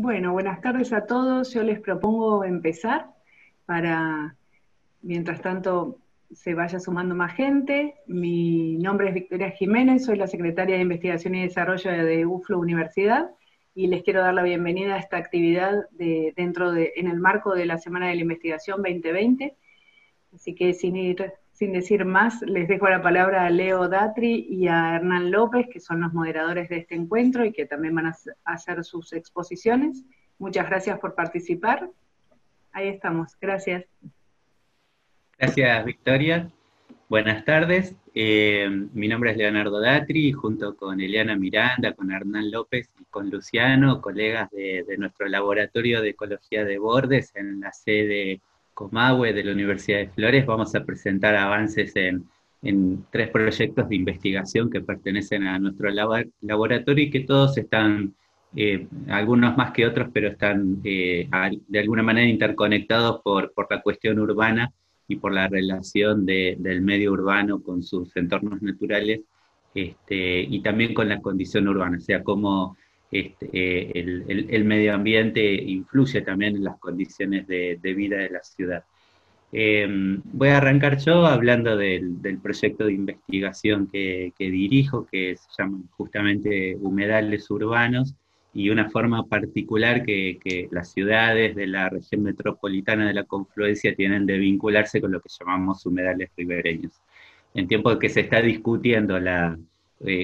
Bueno, buenas tardes a todos. Yo les propongo empezar para, mientras tanto, se vaya sumando más gente. Mi nombre es Victoria Jiménez, soy la secretaria de Investigación y Desarrollo de UFLO Universidad y les quiero dar la bienvenida a esta actividad en el marco de la Semana de la Investigación 2020. Así que sin decir más, les dejo la palabra a Leo Datri y a Hernán López, que son los moderadores de este encuentro y que también van a hacer sus exposiciones. Muchas gracias por participar. Ahí estamos, gracias. Gracias, Victoria. Buenas tardes. Mi nombre es Leonardo Datri y junto con Eliana Miranda, con Hernán López y con Luciano, colegas de nuestro laboratorio de ecología de bordes en la sede Comahue de la Universidad de Flores, vamos a presentar avances en 3 proyectos de investigación que pertenecen a nuestro laboratorio y que todos están, algunos más que otros, pero están de alguna manera interconectados por la cuestión urbana y por la relación del medio urbano con sus entornos naturales, y también con la condición urbana, o sea, cómo el medio ambiente influye también en las condiciones de vida de la ciudad. Voy a arrancar yo hablando del proyecto de investigación que dirijo, que se llama justamente Humedales Urbanos, y una forma particular que las ciudades de la región metropolitana de la confluencia tienen de vincularse con lo que llamamos humedales ribereños. En tiempos que se está discutiendo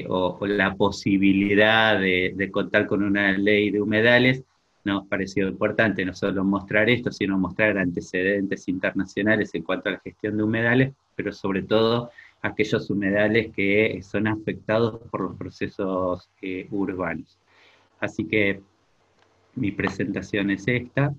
o la posibilidad de contar con una ley de humedales, nos pareció importante no solo mostrar esto, sino mostrar antecedentes internacionales en cuanto a la gestión de humedales, pero sobre todo aquellos humedales que son afectados por los procesos urbanos. Así que mi presentación es esta.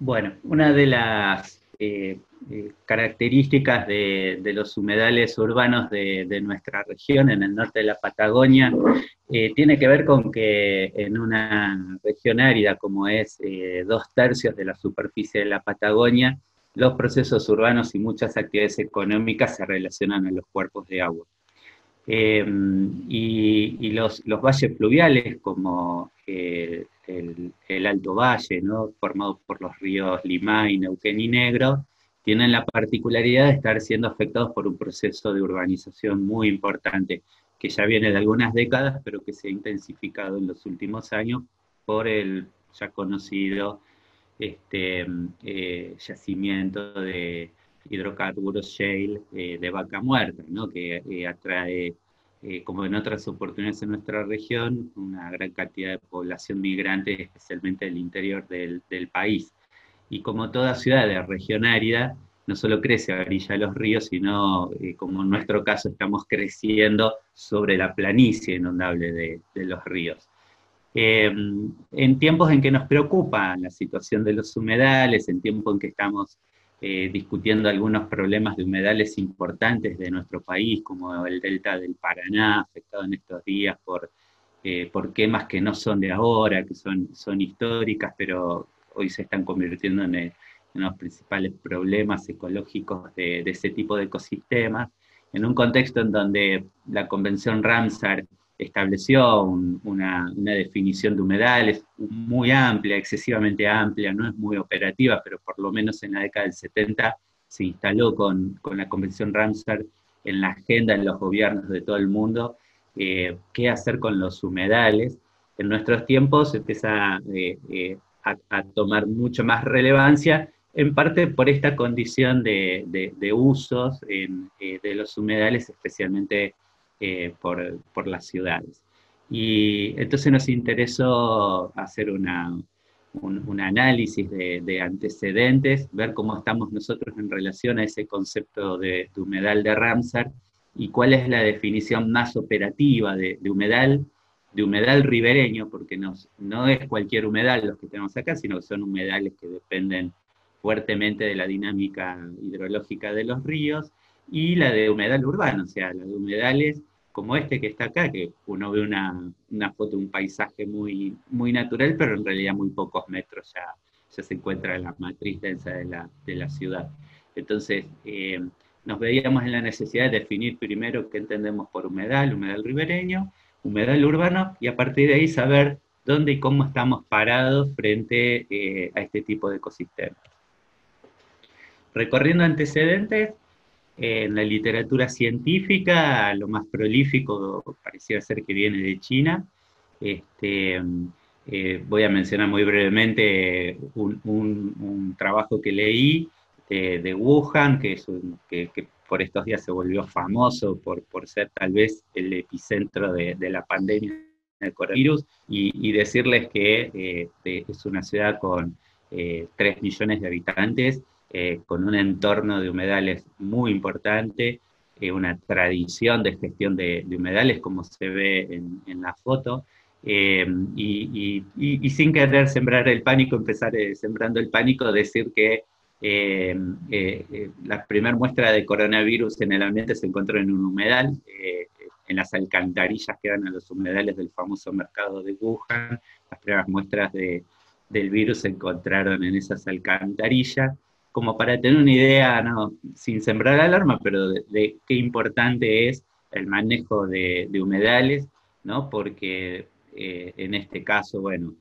Bueno, una de las características de los humedales urbanos de nuestra región, en el norte de la Patagonia, tiene que ver con que en una región árida como es 2/3 de la superficie de la Patagonia, los procesos urbanos y muchas actividades económicas se relacionan a los cuerpos de agua. Y los valles fluviales, como el Alto Valle, ¿no?, formado por los ríos Limay, Neuquén y Negro, tienen la particularidad de estar siendo afectados por un proceso de urbanización muy importante, que ya viene de algunas décadas, pero que se ha intensificado en los últimos años por el ya conocido yacimiento de hidrocarburos shale de Vaca Muerta, ¿no?, que atrae, como en otras oportunidades en nuestra región, una gran cantidad de población migrante, especialmente del interior del país. Y como toda ciudad de región árida, no solo crece a orilla de los ríos, sino, como en nuestro caso, estamos creciendo sobre la planicie inundable de los ríos. En tiempos en que nos preocupa la situación de los humedales, en tiempos en que estamos discutiendo algunos problemas de humedales importantes de nuestro país, como el delta del Paraná, afectado en estos días por quemas que no son de ahora, que son históricas, pero hoy se están convirtiendo en los principales problemas ecológicos de ese tipo de ecosistemas, en un contexto en donde la Convención Ramsar estableció una definición de humedales muy amplia, excesivamente amplia, no es muy operativa, pero por lo menos en la década del 70 se instaló con la Convención Ramsar en la agenda de los gobiernos de todo el mundo, qué hacer con los humedales. En nuestros tiempos empieza a tomar mucho más relevancia, en parte por esta condición de usos de los humedales, especialmente por las ciudades. Y entonces nos interesó hacer un análisis de antecedentes, ver cómo estamos nosotros en relación a ese concepto de humedal de Ramsar y cuál es la definición más operativa de humedal ribereño, porque no es cualquier humedal los que tenemos acá, sino que son humedales que dependen fuertemente de la dinámica hidrológica de los ríos, y la de humedal urbano, o sea, la de humedales como este que está acá, que uno ve una foto de un paisaje muy, muy natural, pero en realidad muy pocos metros ya se encuentra en la matriz densa de la ciudad. Entonces, nos veíamos en la necesidad de definir primero qué entendemos por humedal, humedal ribereño, humedal urbano, y a partir de ahí saber dónde y cómo estamos parados frente a este tipo de ecosistemas. Recorriendo antecedentes, en la literatura científica, lo más prolífico pareciera ser que viene de China. Este, voy a mencionar muy brevemente un trabajo que leí de Wuhan, que por estos días se volvió famoso por ser tal vez el epicentro de la pandemia del coronavirus, y decirles que es una ciudad con 3 millones de habitantes, con un entorno de humedales muy importante, una tradición de gestión de humedales, como se ve en la foto, y sin querer sembrar el pánico, empezar sembrando el pánico, decir que la primera muestra de coronavirus en el ambiente se encontró en un humedal, en las alcantarillas que dan a los humedales del famoso mercado de Wuhan. Las primeras muestras del virus se encontraron en esas alcantarillas, como para tener una idea, no, sin sembrar alarma, pero de qué importante es el manejo de humedales, ¿no? Porque en este caso, bueno,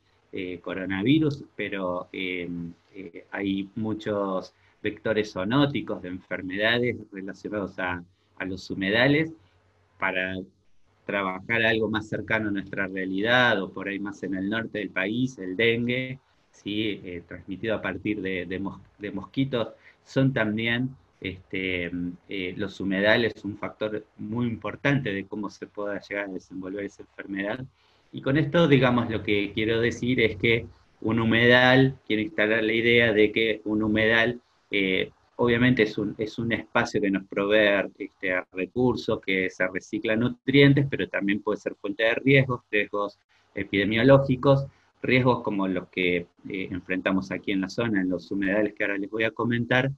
coronavirus, pero hay muchos vectores zoonóticos de enfermedades relacionados a los humedales. Para trabajar algo más cercano a nuestra realidad, o por ahí más en el norte del país, el dengue, ¿sí? Transmitido a partir de mosquitos, son también los humedales un factor muy importante de cómo se pueda llegar a desenvolver esa enfermedad. Y con esto, digamos, lo que quiero decir es que un humedal, quiero instalar la idea de que un humedal obviamente es un espacio que nos provee recursos, que se reciclan nutrientes, pero también puede ser fuente de riesgos epidemiológicos, riesgos como los que enfrentamos aquí en la zona, en los humedales que ahora les voy a comentar,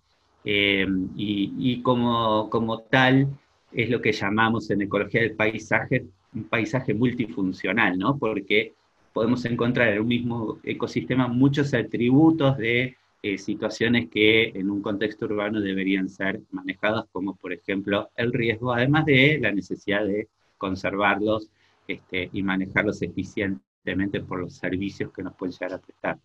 y como tal es lo que llamamos en ecología del paisaje un paisaje multifuncional, ¿no? Porque podemos encontrar en un mismo ecosistema muchos atributos de situaciones que en un contexto urbano deberían ser manejadas, como por ejemplo el riesgo, además de la necesidad de conservarlos y manejarlos eficientemente por los servicios que nos pueden llegar a prestar.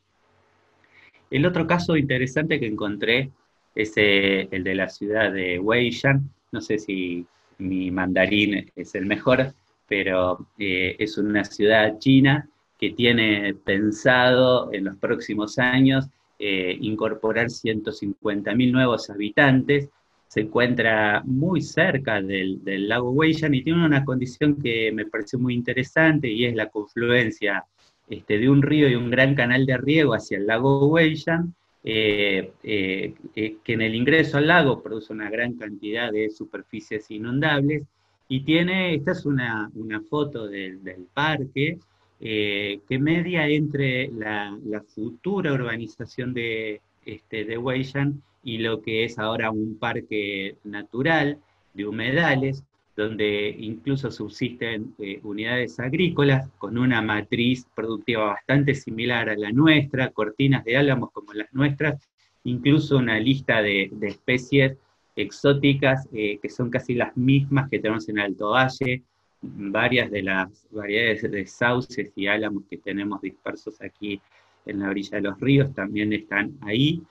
El otro caso interesante que encontré es el de la ciudad de Weiyang. No sé si mi mandarín es el mejor, pero es una ciudad china que tiene pensado en los próximos años incorporar 150.000 nuevos habitantes. Se encuentra muy cerca del lago Weiyang y tiene una condición que me pareció muy interesante, y es la confluencia de un río y un gran canal de riego hacia el lago Weiyang, que en el ingreso al lago produce una gran cantidad de superficies inundables, y esta es una foto del parque, que media entre la futura urbanización de Weiyang y lo que es ahora un parque natural de humedales, donde incluso subsisten unidades agrícolas con una matriz productiva bastante similar a la nuestra, cortinas de álamos como las nuestras, incluso una lista de especies exóticas que son casi las mismas que tenemos en Alto Valle. Varias de las variedades de sauces y álamos que tenemos dispersos aquí en la orilla de los ríos también están ahí.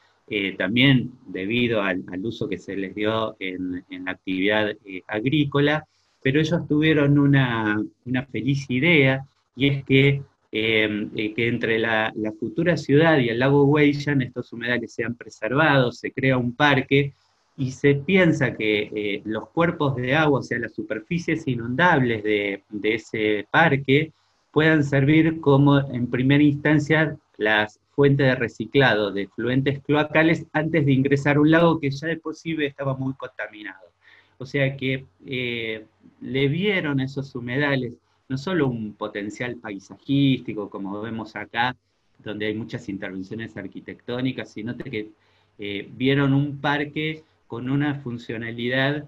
También debido al uso que se les dio en la actividad agrícola, pero ellos tuvieron una feliz idea, y es que entre la futura ciudad y el lago Weiyang estos humedales sean preservados, se crea un parque, y se piensa que los cuerpos de agua, o sea, las superficies inundables de ese parque, puedan servir como, en primera instancia, las fuentes de reciclado de fluentes cloacales antes de ingresar a un lago que ya de por sí estaba muy contaminado. O sea que le vieron a esos humedales no solo un potencial paisajístico, como vemos acá, donde hay muchas intervenciones arquitectónicas, sino que vieron un parque con una funcionalidad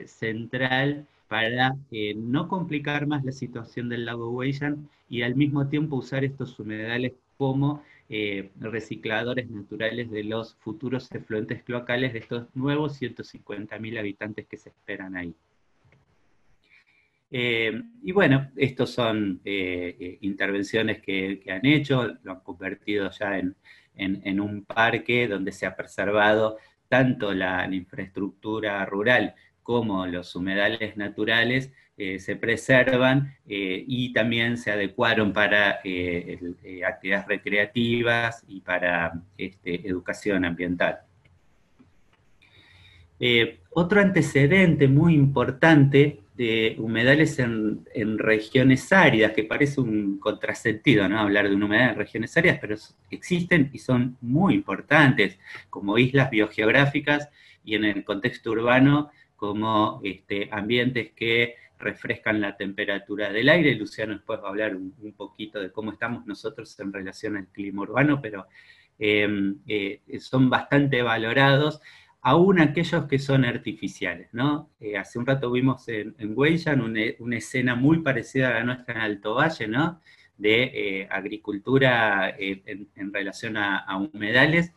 central para no complicar más la situación del lago Huellan y al mismo tiempo usar estos humedales como recicladores naturales de los futuros efluentes cloacales de estos nuevos 150.000 habitantes que se esperan ahí. Y bueno, estos son intervenciones que han hecho, lo han convertido ya en un parque donde se ha preservado tanto la infraestructura rural como los humedales naturales, se preservan y también se adecuaron para actividades recreativas y para educación ambiental. Otro antecedente muy importante de humedales en regiones áridas, que parece un contrasentido, ¿no? Hablar de un humedal en regiones áridas, pero existen y son muy importantes, como islas biogeográficas y en el contexto urbano, como ambientes que refrescan la temperatura del aire. Luciano después va a hablar un poquito de cómo estamos nosotros en relación al clima urbano, pero son bastante valorados, aún aquellos que son artificiales, ¿no? Hace un rato vimos en Huellan una escena muy parecida a la nuestra en Alto Valle, ¿no? De agricultura en relación a humedales.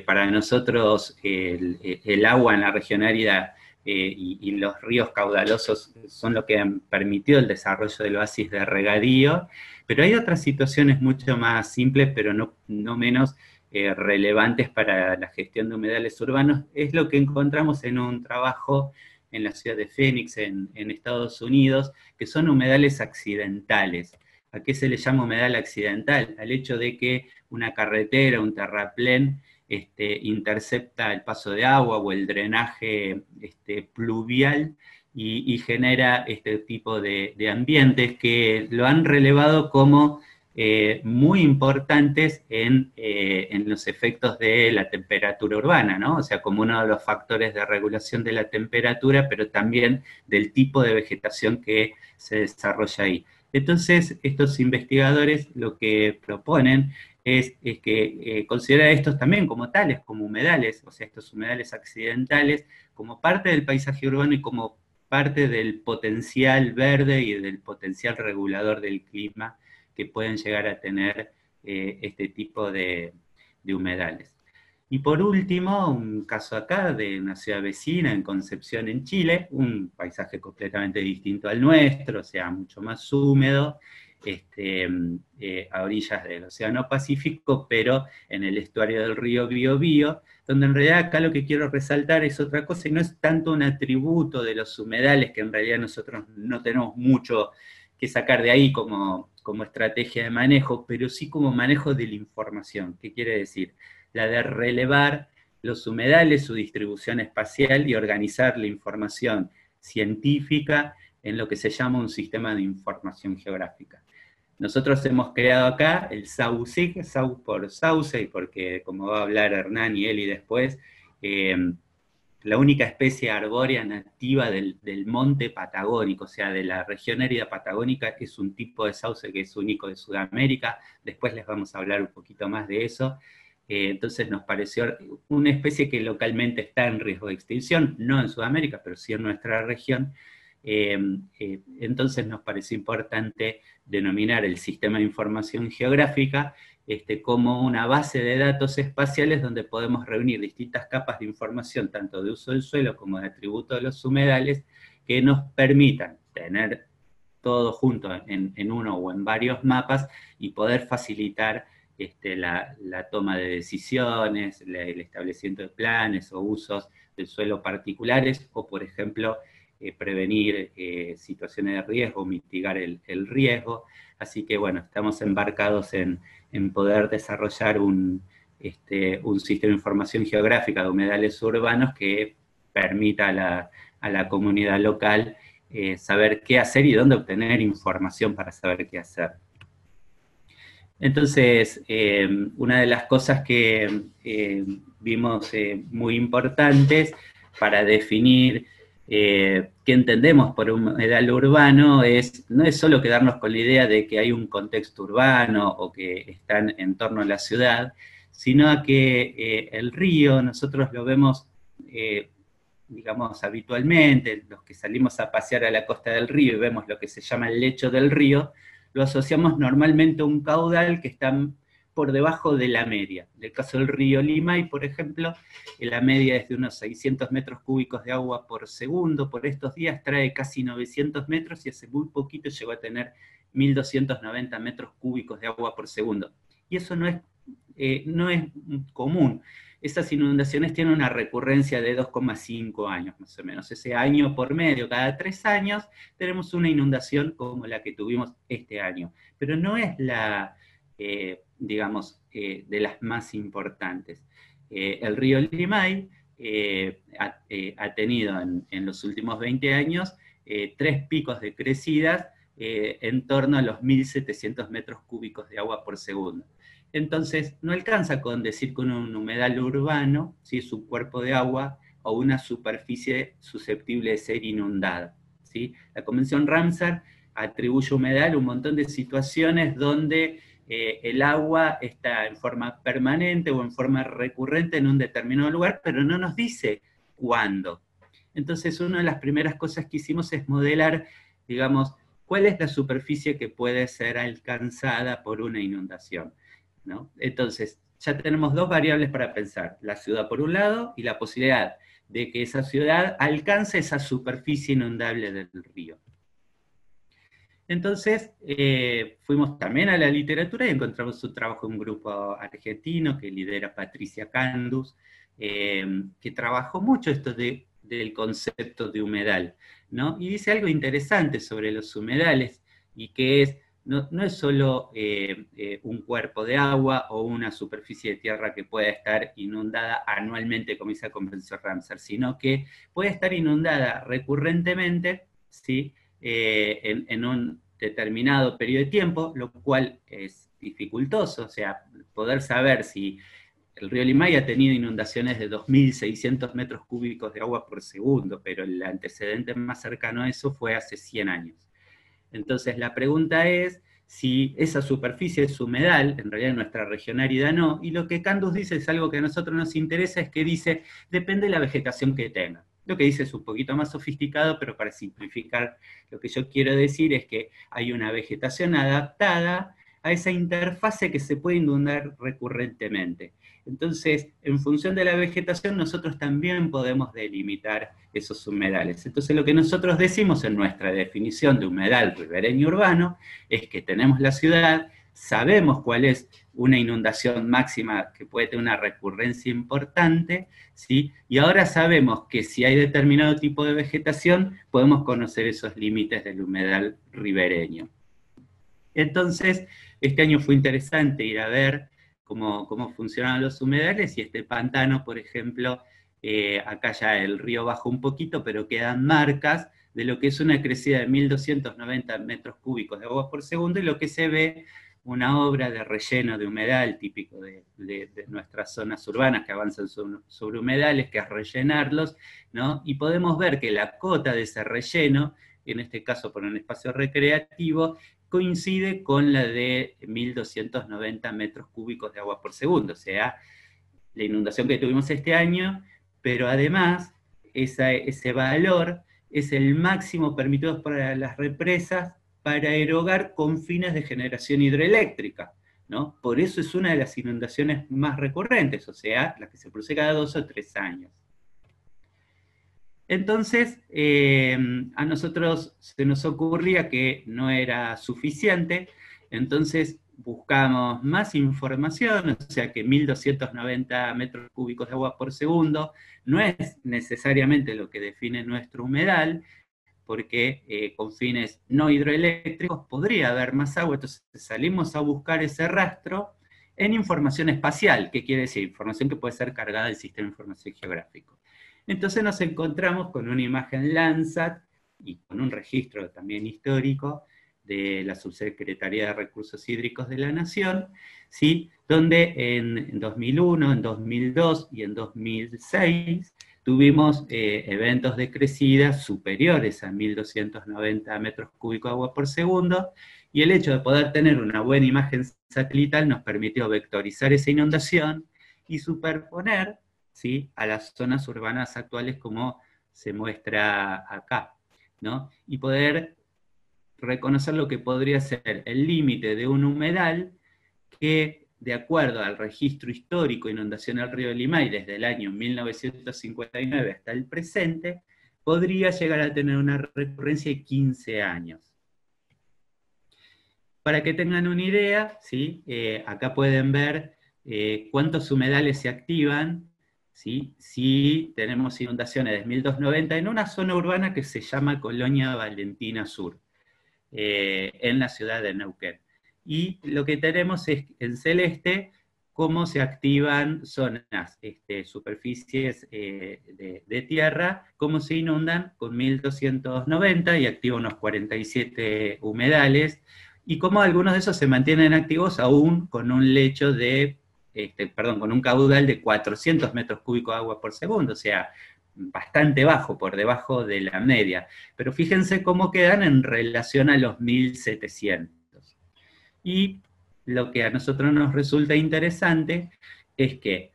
Para nosotros el agua en la región árida y los ríos caudalosos son lo que han permitido el desarrollo del oasis de regadío, pero hay otras situaciones mucho más simples, pero no menos relevantes para la gestión de humedales urbanos. Es lo que encontramos en un trabajo en la ciudad de Phoenix, en Estados Unidos, que son humedales accidentales. ¿A qué se le llama humedal accidental? Al hecho de que una carretera, un terraplén, intercepta el paso de agua o el drenaje pluvial y genera este tipo de ambientes que lo han relevado como muy importantes en los efectos de la temperatura urbana, ¿no? O sea, como uno de los factores de regulación de la temperatura, pero también del tipo de vegetación que se desarrolla ahí. Entonces, estos investigadores lo que proponen es que considerar estos también como tales, como humedales, o sea, estos humedales accidentales, como parte del paisaje urbano y como parte del potencial verde y del potencial regulador del clima que pueden llegar a tener este tipo de humedales. Y por último, un caso acá de una ciudad vecina en Concepción, en Chile, un paisaje completamente distinto al nuestro, o sea, mucho más húmedo, a orillas del Océano Pacífico, pero en el estuario del río Biobío, donde en realidad acá lo que quiero resaltar es otra cosa, y no es tanto un atributo de los humedales, que en realidad nosotros no tenemos mucho que sacar de ahí como estrategia de manejo, pero sí como manejo de la información. ¿Qué quiere decir? La de relevar los humedales, su distribución espacial y organizar la información científica en lo que se llama un sistema de información geográfica. Nosotros hemos creado acá el SAUCIG, SAU por sauce, y porque como va a hablar Hernán y Eli después, la única especie arbórea nativa del monte patagónico, o sea, de la región árida patagónica, es un tipo de sauce que es único de Sudamérica. Después les vamos a hablar un poquito más de eso. Entonces nos pareció una especie que localmente está en riesgo de extinción, no en Sudamérica, pero sí en nuestra región. Entonces nos pareció importante denominar el sistema de información geográfica como una base de datos espaciales donde podemos reunir distintas capas de información, tanto de uso del suelo como de atributos de los humedales, que nos permitan tener todo junto en uno o en varios mapas y poder facilitar la toma de decisiones, el establecimiento de planes o usos del suelo particulares, o por ejemplo, prevenir situaciones de riesgo, mitigar el riesgo. Así que bueno, estamos embarcados en poder desarrollar un sistema de información geográfica de humedales urbanos que permita a la comunidad local saber qué hacer y dónde obtener información para saber qué hacer. Entonces, una de las cosas que vimos muy importantes para definir qué entendemos por un humedal urbano no es solo quedarnos con la idea de que hay un contexto urbano o que están en torno a la ciudad, sino que el río nosotros lo vemos digamos, habitualmente, los que salimos a pasear a la costa del río y vemos lo que se llama el lecho del río, lo asociamos normalmente a un caudal que está por debajo de la media. En el caso del río Limay, por ejemplo, la media es de unos 600 metros cúbicos de agua por segundo. Por estos días trae casi 900 metros y hace muy poquito llegó a tener 1.290 metros cúbicos de agua por segundo. Y eso no es común. Esas inundaciones tienen una recurrencia de 2,5 años, más o menos. Ese año por medio, cada 3 años, tenemos una inundación como la que tuvimos este año. Pero no es digamos, de las más importantes. El río Limay ha tenido en los últimos 20 años 3 picos de crecidas en torno a los 1.700 metros cúbicos de agua por segundo. Entonces, no alcanza con decir que un humedal urbano, ¿sí?, es un cuerpo de agua o una superficie susceptible de ser inundada, ¿sí? La Convención Ramsar atribuye humedal a un montón de situaciones donde el agua está en forma permanente o en forma recurrente en un determinado lugar, pero no nos dice cuándo. Entonces, una de las primeras cosas que hicimos es modelar, digamos, cuál es la superficie que puede ser alcanzada por una inundación, ¿no? Entonces, ya tenemos 2 variables para pensar, la ciudad por un lado y la posibilidad de que esa ciudad alcance esa superficie inundable del río. Entonces, fuimos también a la literatura y encontramos un trabajo de un grupo argentino que lidera Patricia Candus, que trabajó mucho esto del concepto de humedal, ¿no? Y dice algo interesante sobre los humedales, y que no es solo un cuerpo de agua o una superficie de tierra que pueda estar inundada anualmente, como dice la Convención Ramsar, sino que puede estar inundada recurrentemente, ¿sí?, en un determinado periodo de tiempo, lo cual es dificultoso, o sea, poder saber si el río Limay ha tenido inundaciones de 2.600 metros cúbicos de agua por segundo, pero el antecedente más cercano a eso fue hace 100 años. Entonces la pregunta es si esa superficie es humedal, en realidad en nuestra región árida no, y lo que Candus dice es algo que a nosotros nos interesa, es que dice, depende de la vegetación que tenga. Lo que dice es un poquito más sofisticado, pero para simplificar lo que yo quiero decir es que hay una vegetación adaptada a esa interfase que se puede inundar recurrentemente. Entonces, en función de la vegetación, nosotros también podemos delimitar esos humedales. Entonces, lo que nosotros decimos en nuestra definición de humedal ribereño urbano es que tenemos la ciudad, sabemos cuál es una inundación máxima que puede tener una recurrencia importante, ¿sí? Y ahora sabemos que si hay determinado tipo de vegetación, podemos conocer esos límites del humedal ribereño. Entonces, este año fue interesante ir a ver cómo funcionaban los humedales, y este pantano, por ejemplo, acá ya el río bajó un poquito, pero quedan marcas de lo que es una crecida de 1.290 metros cúbicos de agua por segundo, y lo que se ve una obra de relleno de humedal típico de nuestras zonas urbanas que avanzan sobre humedales, que es rellenarlos, ¿no? Y podemos ver que la cota de ese relleno, en este caso por un espacio recreativo, coincide con la de 1.290 metros cúbicos de agua por segundo, o sea, la inundación que tuvimos este año, pero además ese valor es el máximo permitido para las represas para erogar con fines de generación hidroeléctrica, ¿no? Por eso es una de las inundaciones más recurrentes, o sea, las que se produce cada 2 o 3 años. Entonces, a nosotros se nos ocurría que no era suficiente, entonces buscamos más información, o sea que 1.290 metros cúbicos de agua por segundo no es necesariamente lo que define nuestro humedal, porque con fines no hidroeléctricos podría haber más agua, entonces salimos a buscar ese rastro en información espacial. ¿Qué quiere decir? Información que puede ser cargada del sistema de información geográfico. Entonces nos encontramos con una imagen Landsat y con un registro también histórico de la Subsecretaría de Recursos Hídricos de la Nación, ¿sí?, donde en 2001, en 2002 y en 2006 tuvimos eventos de crecida superiores a 1.290 metros cúbicos de agua por segundo, y el hecho de poder tener una buena imagen satelital nos permitió vectorizar esa inundación y superponer, ¿sí?, a las zonas urbanas actuales como se muestra acá, ¿no? Y poder reconocer lo que podría ser el límite de un humedal que, de acuerdo al registro histórico de inundación del río Limay desde el año 1959 hasta el presente, podría llegar a tener una recurrencia de 15 años. Para que tengan una idea, ¿sí? Acá pueden ver cuántos humedales se activan, ¿sí? Si tenemos inundaciones de 1290 en una zona urbana que se llama Colonia Valentina Sur, en la ciudad de Neuquén. Y lo que tenemos es en celeste cómo se activan zonas, superficies de tierra, cómo se inundan con 1290 y activa unos 47 humedales, y cómo algunos de esos se mantienen activos aún con un lecho de, con un caudal de 400 metros cúbicos de agua por segundo, o sea, bastante bajo, por debajo de la media. Pero fíjense cómo quedan en relación a los 1700. Y lo que a nosotros nos resulta interesante es que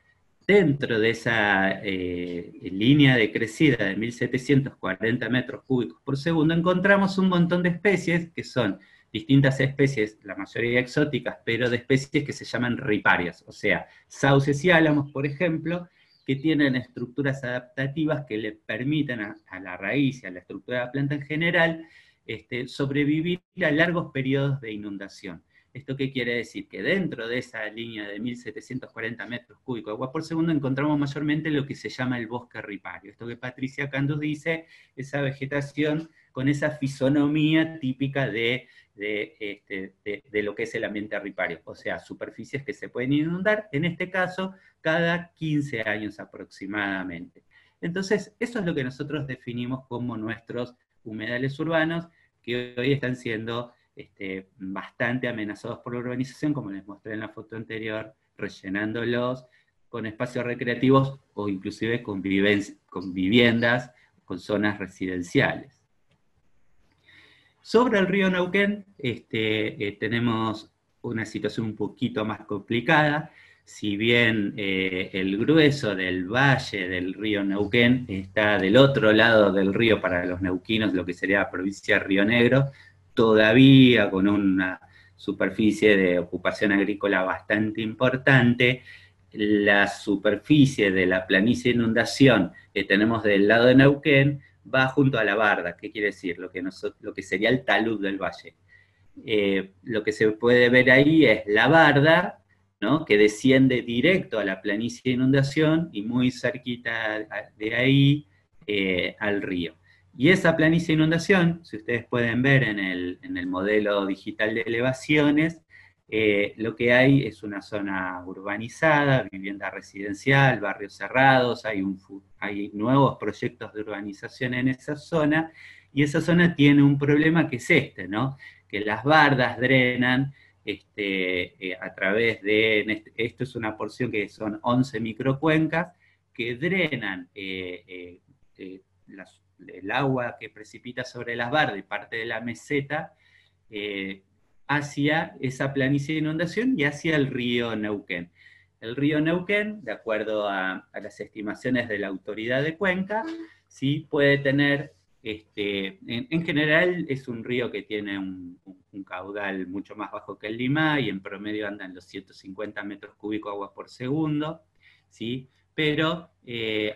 dentro de esa línea de crecida de 1740 metros cúbicos por segundo, encontramos un montón de especies que son distintas especies, la mayoría exóticas, pero de especies que se llaman riparias, o sea, sauces y álamos, por ejemplo, que tienen estructuras adaptativas que le permiten a la raíz y a la estructura de la planta en general sobrevivir a largos periodos de inundación. ¿Esto qué quiere decir? Que dentro de esa línea de 1740 metros cúbicos de agua por segundo encontramos mayormente lo que se llama el bosque ripario. Esto que Patricia Candus dice, esa vegetación con esa fisonomía típica de lo que es el ambiente ripario, o sea, superficies que se pueden inundar, en este caso, cada 15 años aproximadamente. Entonces, eso es lo que nosotros definimos como nuestros humedales urbanos, que hoy están siendo bastante amenazados por la urbanización, como les mostré en la foto anterior, rellenándolos con espacios recreativos o inclusive con viviendas, con zonas residenciales. Sobre el río Neuquén tenemos una situación un poquito más complicada. Si bien el grueso del valle del río Neuquén está del otro lado del río para los neuquinos, lo que sería la provincia de Río Negro, todavía con una superficie de ocupación agrícola bastante importante, la superficie de la planicie de inundación que tenemos del lado de Neuquén va junto a la barda. ¿Qué quiere decir? Lo que sería el talud del valle. Lo que se puede ver ahí es la barda, ¿no?, que desciende directo a la planicie de inundación y muy cerquita de ahí al río. Y esa planicie de inundación, si ustedes pueden ver en el modelo digital de elevaciones, lo que hay es una zona urbanizada, vivienda residencial, barrios cerrados, hay nuevos proyectos de urbanización en esa zona, y esa zona tiene un problema que es ¿no? Que las bardas drenan a través de, esto es una porción que son 11 microcuencas, que drenan el agua que precipita sobre las bardas y parte de la meseta, hacia esa planicie de inundación y hacia el río Neuquén. El río Neuquén, de acuerdo a las estimaciones de la autoridad de Cuenca, sí puede tener, en general es un río que tiene un caudal mucho más bajo que el Limay, y en promedio anda en los 150 metros cúbicos de agua por segundo, ¿sí? Pero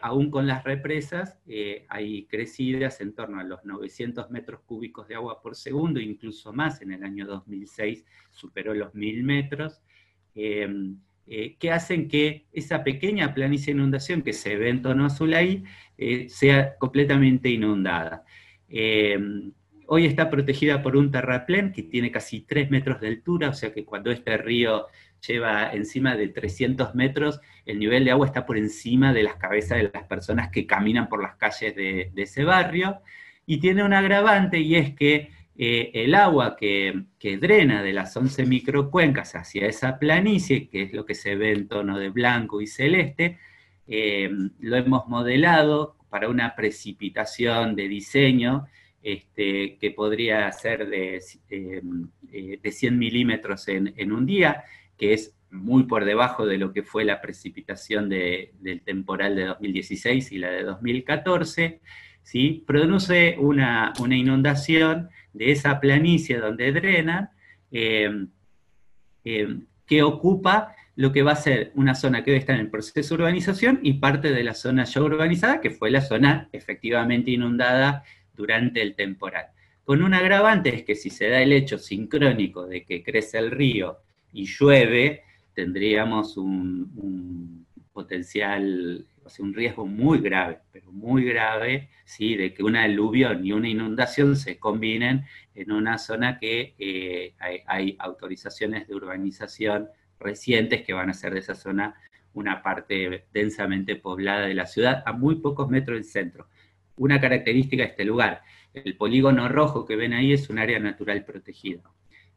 aún con las represas hay crecidas en torno a los 900 metros cúbicos de agua por segundo, incluso más. En el año 2006 superó los 1000 metros, que hacen que esa pequeña planicie de inundación que se ve en tono azul ahí sea completamente inundada. Hoy está protegida por un terraplén que tiene casi 3 metros de altura, o sea que cuando este río lleva encima de 300 metros, el nivel de agua está por encima de las cabezas de las personas que caminan por las calles de ese barrio, y tiene un agravante, y es que el agua que drena de las 11 microcuencas hacia esa planicie, que es lo que se ve en tono de blanco y celeste, lo hemos modelado para una precipitación de diseño que podría ser de 100 milímetros en un día, que es muy por debajo de lo que fue la precipitación del temporal de 2016 y la de 2014, ¿sí? Produce una inundación de esa planicie donde drenan, que ocupa lo que va a ser una zona que hoy está en el proceso de urbanización y parte de la zona ya urbanizada, que fue la zona efectivamente inundada durante el temporal. Con un agravante es que si se da el hecho sincrónico de que crece el río y llueve, tendríamos un potencial, o sea, un riesgo muy grave, pero muy grave, ¿sí? De que una aluvión y una inundación se combinen en una zona que hay autorizaciones de urbanización recientes que van a hacer de esa zona una parte densamente poblada de la ciudad, a muy pocos metros del centro. Una característica de este lugar, el polígono rojo que ven ahí es un área natural protegida.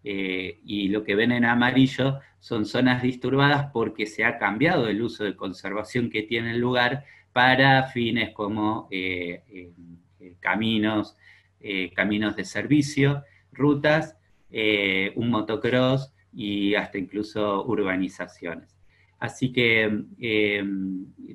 Y lo que ven en amarillo son zonas disturbadas porque se ha cambiado el uso de conservación que tiene el lugar para fines como caminos de servicio, rutas, un motocross y hasta incluso urbanizaciones. Así que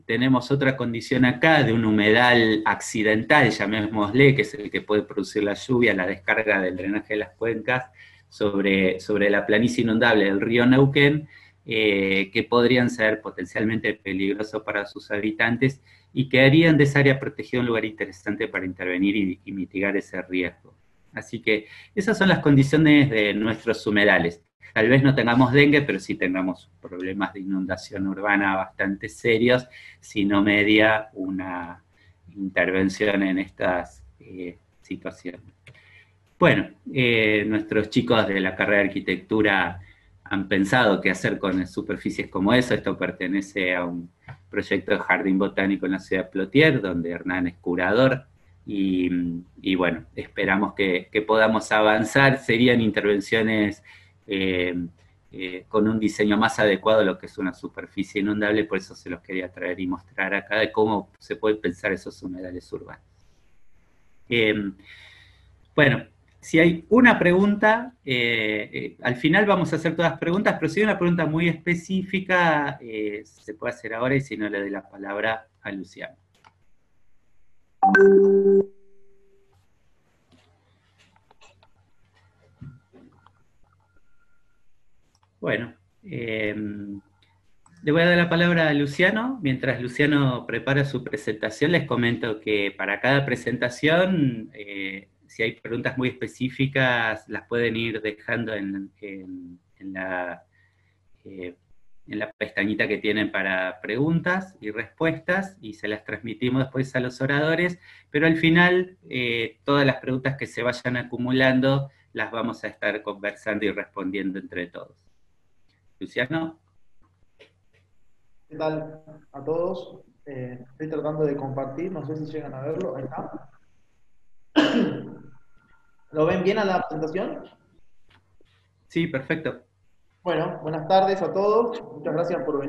tenemos otra condición acá de un humedal accidental, llamémosle, que es el que puede producir la lluvia, la descarga del drenaje de las cuencas sobre la planicie inundable del río Neuquén, que podrían ser potencialmente peligrosos para sus habitantes y que harían de esa área protegida un lugar interesante para intervenir y mitigar ese riesgo. Así que esas son las condiciones de nuestros humedales. Tal vez no tengamos dengue, pero sí tengamos problemas de inundación urbana bastante serios si no media una intervención en estas situaciones. Bueno, nuestros chicos de la carrera de arquitectura han pensado qué hacer con superficies como eso. Esto pertenece a un proyecto de jardín botánico en la ciudad de Plotier, donde Hernán es curador, y bueno, esperamos que podamos avanzar. Serían intervenciones con un diseño más adecuado a lo que es una superficie inundable, por eso se los quería traer y mostrar acá de cómo se pueden pensar esos humedales urbanos. Bueno, si hay una pregunta, al final vamos a hacer todas las preguntas, pero si hay una pregunta muy específica, se puede hacer ahora, y si no le doy la palabra a Luciano. Bueno, le voy a dar la palabra a Luciano. Mientras Luciano prepara su presentación, les comento que para cada presentación, si hay preguntas muy específicas, las pueden ir dejando en la pestañita que tienen para preguntas y respuestas, y se las transmitimos después a los oradores, pero al final todas las preguntas que se vayan acumulando las vamos a estar conversando y respondiendo entre todos. Luciano. ¿Qué tal a todos? Estoy tratando de compartir, no sé si llegan a verlo. Ahí está. ¿Lo ven bien a la presentación? Sí, perfecto. Bueno, buenas tardes a todos. Muchas gracias por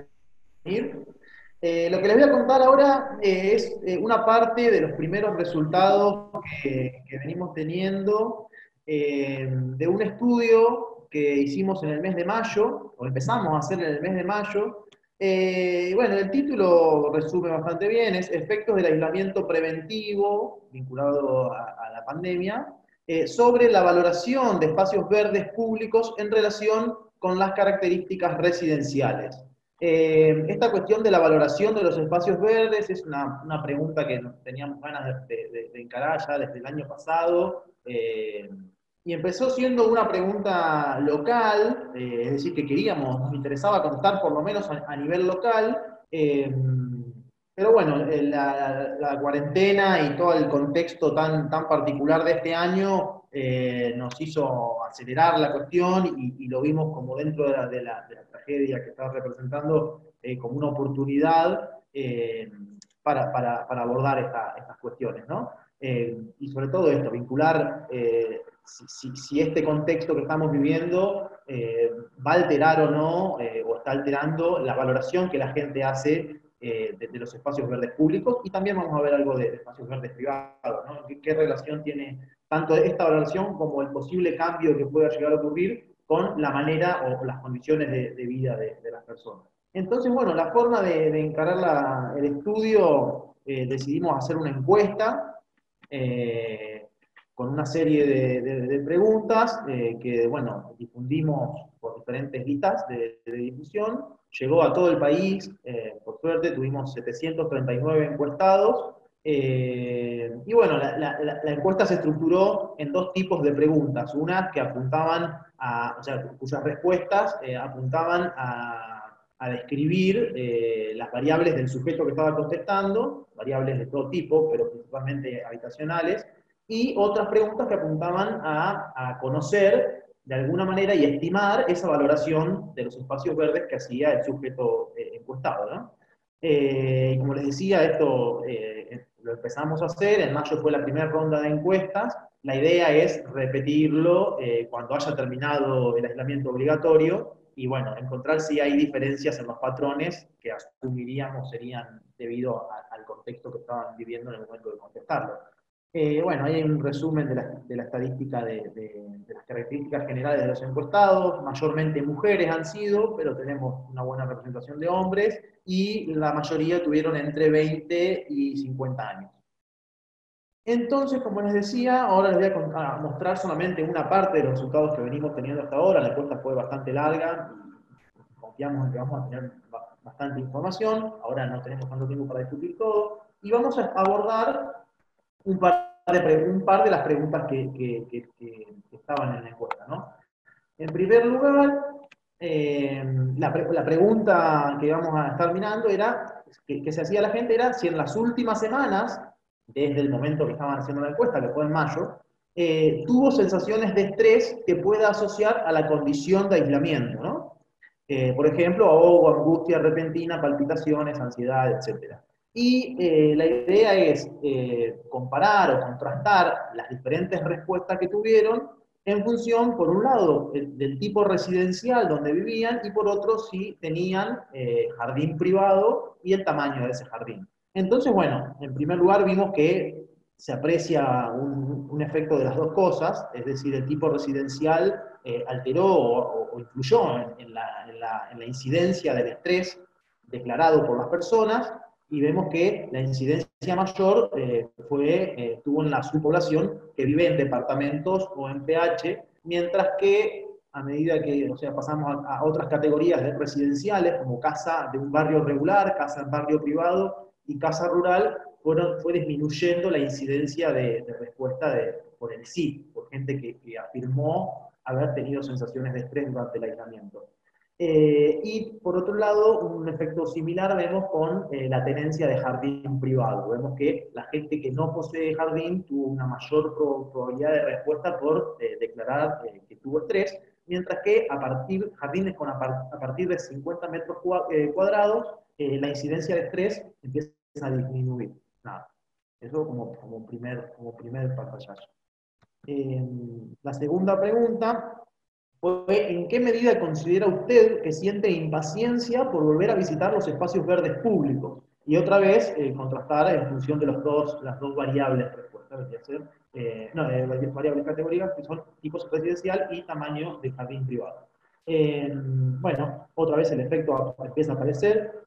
venir. Lo que les voy a contar ahora es una parte de los primeros resultados que venimos teniendo de un estudio que hicimos en el mes de mayo, o empezamos a hacer en el mes de mayo. Bueno, el título resume bastante bien, es Efectos del aislamiento preventivo vinculado a la pandemia, sobre la valoración de espacios verdes públicos en relación con las características residenciales. Esta cuestión de la valoración de los espacios verdes es una pregunta que teníamos ganas de encarar ya desde el año pasado, y empezó siendo una pregunta local, es decir, que nos interesaba contestar por lo menos a nivel local, pero bueno, la cuarentena y todo el contexto tan particular de este año nos hizo acelerar la cuestión y lo vimos como dentro de la tragedia que estaba representando, como una oportunidad para abordar estas cuestiones, ¿no? Y sobre todo esto, vincular si este contexto que estamos viviendo va a alterar o no, o está alterando la valoración que la gente hace de los espacios verdes públicos, y también vamos a ver algo de espacios verdes privados, ¿no? ¿Qué relación tiene tanto esta valoración como el posible cambio que pueda llegar a ocurrir con la manera o las condiciones de vida de las personas? Entonces, bueno, la forma de encarar el estudio, decidimos hacer una encuesta con una serie de preguntas que, bueno, difundimos por diferentes listas de difusión. Llegó a todo el país, por suerte tuvimos 739 encuestados, y bueno, la encuesta se estructuró en dos tipos de preguntas, unas que apuntaban o sea, cuyas respuestas apuntaban a describir las variables del sujeto que estaba contestando, variables de todo tipo, pero principalmente habitacionales, y otras preguntas que apuntaban a conocer de alguna manera y estimar esa valoración de los espacios verdes que hacía el sujeto encuestado, ¿no? Y como les decía, esto lo empezamos a hacer, en mayo fue la primera ronda de encuestas, la idea es repetirlo cuando haya terminado el aislamiento obligatorio, y bueno, encontrar si hay diferencias en los patrones que asumiríamos serían debido al contexto que estaban viviendo en el momento de contestarlo. Bueno, ahí hay un resumen de la estadística de las características generales de los encuestados. Mayormente mujeres han sido, pero tenemos una buena representación de hombres, y la mayoría tuvieron entre 20 y 50 años. Entonces, como les decía, ahora les voy a mostrar solamente una parte de los resultados que venimos teniendo hasta ahora. La encuesta fue bastante larga, y confiamos en que vamos a tener bastante información. Ahora no tenemos tanto tiempo para discutir todo, y vamos a abordar un par de las preguntas que estaban en la encuesta, ¿no? En primer lugar, la pregunta que vamos a estar mirando era, que se hacía la gente, era si en las últimas semanas, desde el momento que estaban haciendo la encuesta, que fue en mayo, tuvo sensaciones de estrés que pueda asociar a la condición de aislamiento, ¿no? Por ejemplo, ahogo, angustia repentina, palpitaciones, ansiedad, etc. Y la idea es comparar o contrastar las diferentes respuestas que tuvieron en función, por un lado, del tipo residencial donde vivían, y por otro, si tenían jardín privado y el tamaño de ese jardín. Entonces, bueno, en primer lugar vimos que se aprecia un efecto de las dos cosas, es decir, el tipo residencial alteró o influyó en la incidencia del estrés declarado por las personas, y vemos que la incidencia mayor tuvo en la subpoblación que vive en departamentos o en PH, mientras que a medida que, o sea, pasamos a otras categorías de residenciales, como casa de un barrio regular, casa en barrio privado y casa rural, fue disminuyendo la incidencia de respuesta por el sí, por gente que afirmó haber tenido sensaciones de estrés durante el aislamiento. Y por otro lado, un efecto similar vemos con la tenencia de jardín privado. Vemos que la gente que no posee jardín tuvo una mayor probabilidad de respuesta por declarar que tuvo estrés, mientras que jardines a partir de 50 metros cuadrados, la incidencia de estrés empieza a disminuir. Nada. Eso como primer pantallazo. La segunda pregunta fue: ¿en qué medida considera usted que siente impaciencia por volver a visitar los espacios verdes públicos? Y otra vez, contrastar en función de las dos variables de respuesta, variables categorías, que son tipos residencial y tamaño de jardín privado. Bueno, otra vez el efecto empieza a aparecer.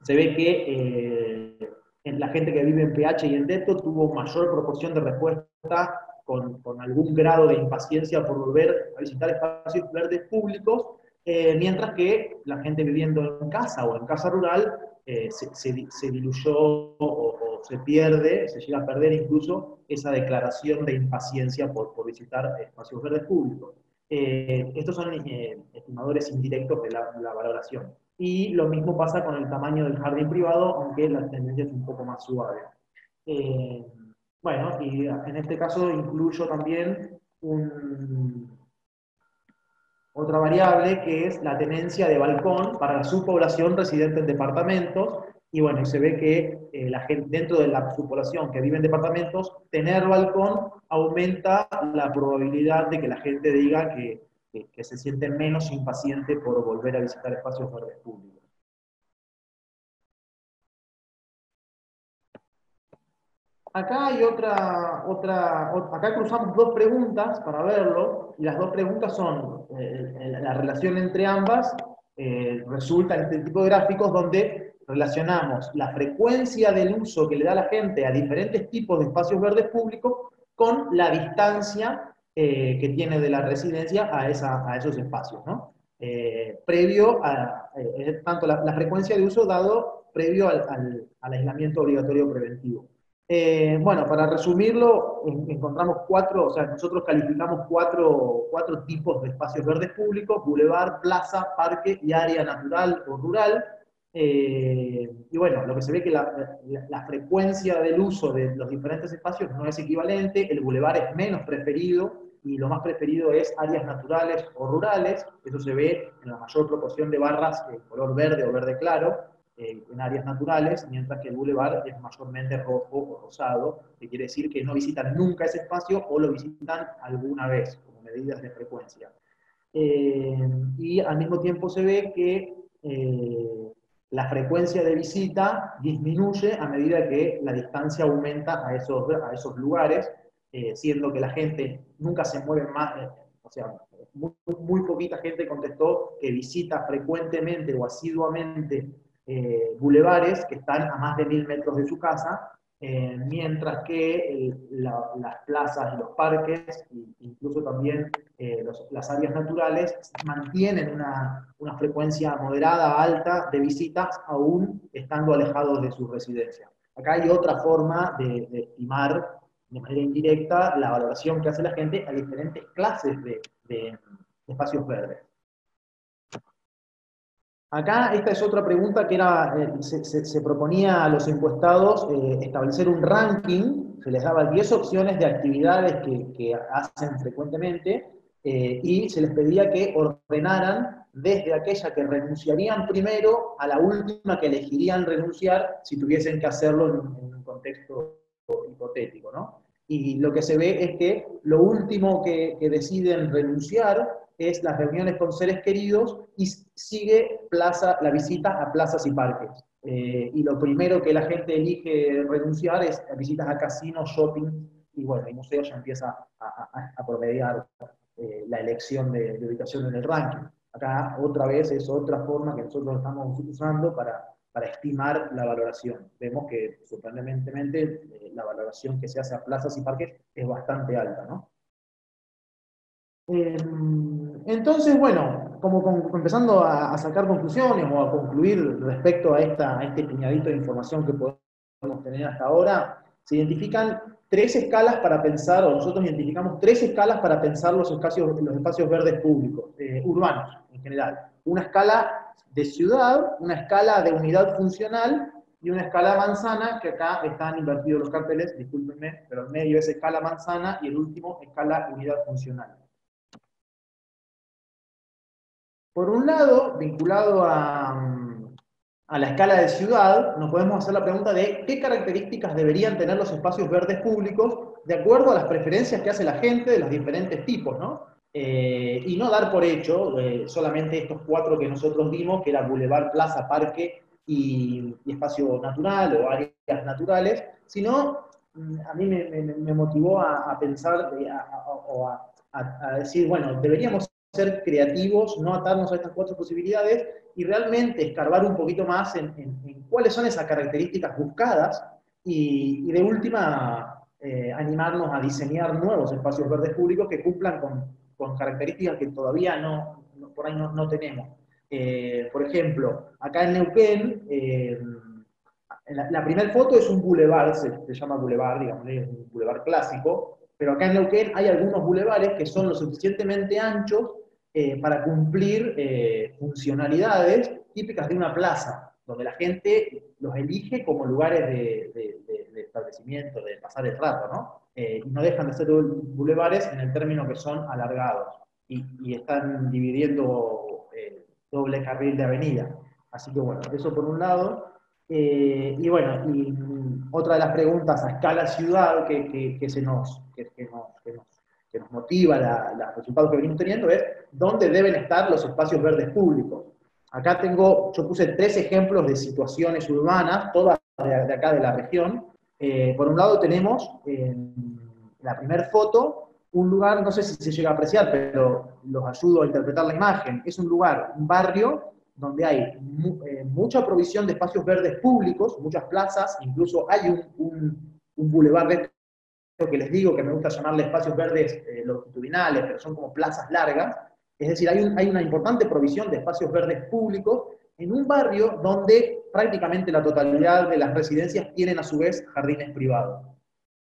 Se ve que en la gente que vive en PH y en DETO tuvo mayor proporción de respuesta con algún grado de impaciencia por volver a visitar espacios verdes públicos, mientras que la gente viviendo en casa o en casa rural se diluyó o se pierde, se llega a perder incluso esa declaración de impaciencia por visitar espacios verdes públicos. Estos son estimadores indirectos de la valoración. Y lo mismo pasa con el tamaño del jardín privado, aunque la tendencia es un poco más suave. Bueno, y en este caso incluyo también otra variable, que es la tenencia de balcón para la subpoblación residente en departamentos. Y bueno, se ve que la gente dentro de la subpoblación que vive en departamentos, tener balcón aumenta la probabilidad de que la gente diga que se siente menos impaciente por volver a visitar espacios verdes públicos. Acá hay acá cruzamos dos preguntas para verlo, y las dos preguntas son la relación entre ambas. Resulta en este tipo de gráficos donde relacionamos la frecuencia del uso que le da la gente a diferentes tipos de espacios verdes públicos con la distancia que tiene de la residencia a esos espacios, ¿no? Previo a, tanto la frecuencia de uso dado previo al aislamiento obligatorio preventivo. Bueno, para resumirlo, encontramos cuatro, o sea, nosotros calificamos cuatro tipos de espacios verdes públicos: bulevar, plaza, parque y área natural o rural. Y bueno, lo que se ve es que la frecuencia del uso de los diferentes espacios no es equivalente, el bulevar es menos preferido, y lo más preferido es áreas naturales o rurales. Eso se ve en la mayor proporción de barras de color verde o verde claro, en áreas naturales, mientras que el bulevar es mayormente rojo o rosado, que quiere decir que no visitan nunca ese espacio o lo visitan alguna vez, como medidas de frecuencia. Y al mismo tiempo se ve que la frecuencia de visita disminuye a medida que la distancia aumenta a esos lugares, siendo que la gente nunca se mueve más, o sea, muy poquita gente contestó que visita frecuentemente o asiduamente bulevares que están a más de 1000 metros de su casa, mientras que las plazas y los parques, incluso también las áreas naturales, mantienen una frecuencia moderada a alta de visitas, aún estando alejados de su residencia. Acá hay otra forma de estimar de manera indirecta la valoración que hace la gente a diferentes clases de espacios verdes. Acá esta es otra pregunta que era, se proponía a los encuestados establecer un ranking, se les daba 10 opciones de actividades que hacen frecuentemente, y se les pedía que ordenaran desde aquella que renunciarían primero a la última que elegirían renunciar si tuviesen que hacerlo en un contexto hipotético, ¿no? Y lo que se ve es que lo último que deciden renunciar es las reuniones con seres queridos, y sigue la visita a plazas y parques. Y lo primero que la gente elige renunciar es a visitas a casinos, shopping, y bueno, el museo ya empieza a promediar la elección de ubicación en el ranking. Acá otra vez es otra forma que nosotros estamos usando para estimar la valoración. Vemos que sorprendentemente la valoración que se hace a plazas y parques es bastante alta, ¿no? Entonces, bueno, como empezando a sacar conclusiones o a concluir respecto a este puñadito de información que podemos tener hasta ahora, se identifican 3 escalas para pensar, o nosotros identificamos 3 escalas para pensar los espacios verdes públicos, urbanos en general. Una escala de ciudad, una escala de unidad funcional y una escala manzana, que acá están invertidos los carteles, discúlpenme, pero en medio es escala manzana y el último escala unidad funcional. Por un lado, vinculado a la escala de ciudad, nos podemos hacer la pregunta de qué características deberían tener los espacios verdes públicos de acuerdo a las preferencias que hace la gente de los diferentes tipos, ¿no? Y no dar por hecho solamente estos 4 que nosotros vimos, que era bulevar, plaza, parque y espacio natural o áreas naturales, sino a mí me motivó a pensar o a decir, bueno, deberíamos ser creativos, no atarnos a estas 4 posibilidades y realmente escarbar un poquito más en cuáles son esas características buscadas y de última animarnos a diseñar nuevos espacios verdes públicos que cumplan con características que todavía por ahí no tenemos. Por ejemplo, acá en Neuquén, la primera foto es un bulevar, se llama bulevar, digamos, es un bulevar clásico, pero acá en Neuquén hay algunos bulevares que son lo suficientemente anchos para cumplir funcionalidades típicas de una plaza, donde la gente los elige como lugares de establecimiento, de pasar el rato, ¿no? Y no dejan de ser bulevares en el término que son alargados, y están dividiendo doble carril de avenida. Así que bueno, eso por un lado. Y bueno, y otra de las preguntas a escala ciudad que nos motiva los resultados que venimos teniendo es dónde deben estar los espacios verdes públicos. Acá yo puse 3 ejemplos de situaciones urbanas, todas de acá de la región. Por un lado tenemos en la primera foto un lugar, no sé si se llega a apreciar, pero los ayudo a interpretar la imagen. Es un lugar, un barrio, donde hay mucha provisión de espacios verdes públicos, muchas plazas, incluso hay un bulevar de esto que les digo, que me gusta llamarle espacios verdes longitudinales, pero son como plazas largas. Es decir, hay una importante provisión de espacios verdes públicos en un barrio donde prácticamente la totalidad de las residencias tienen a su vez jardines privados.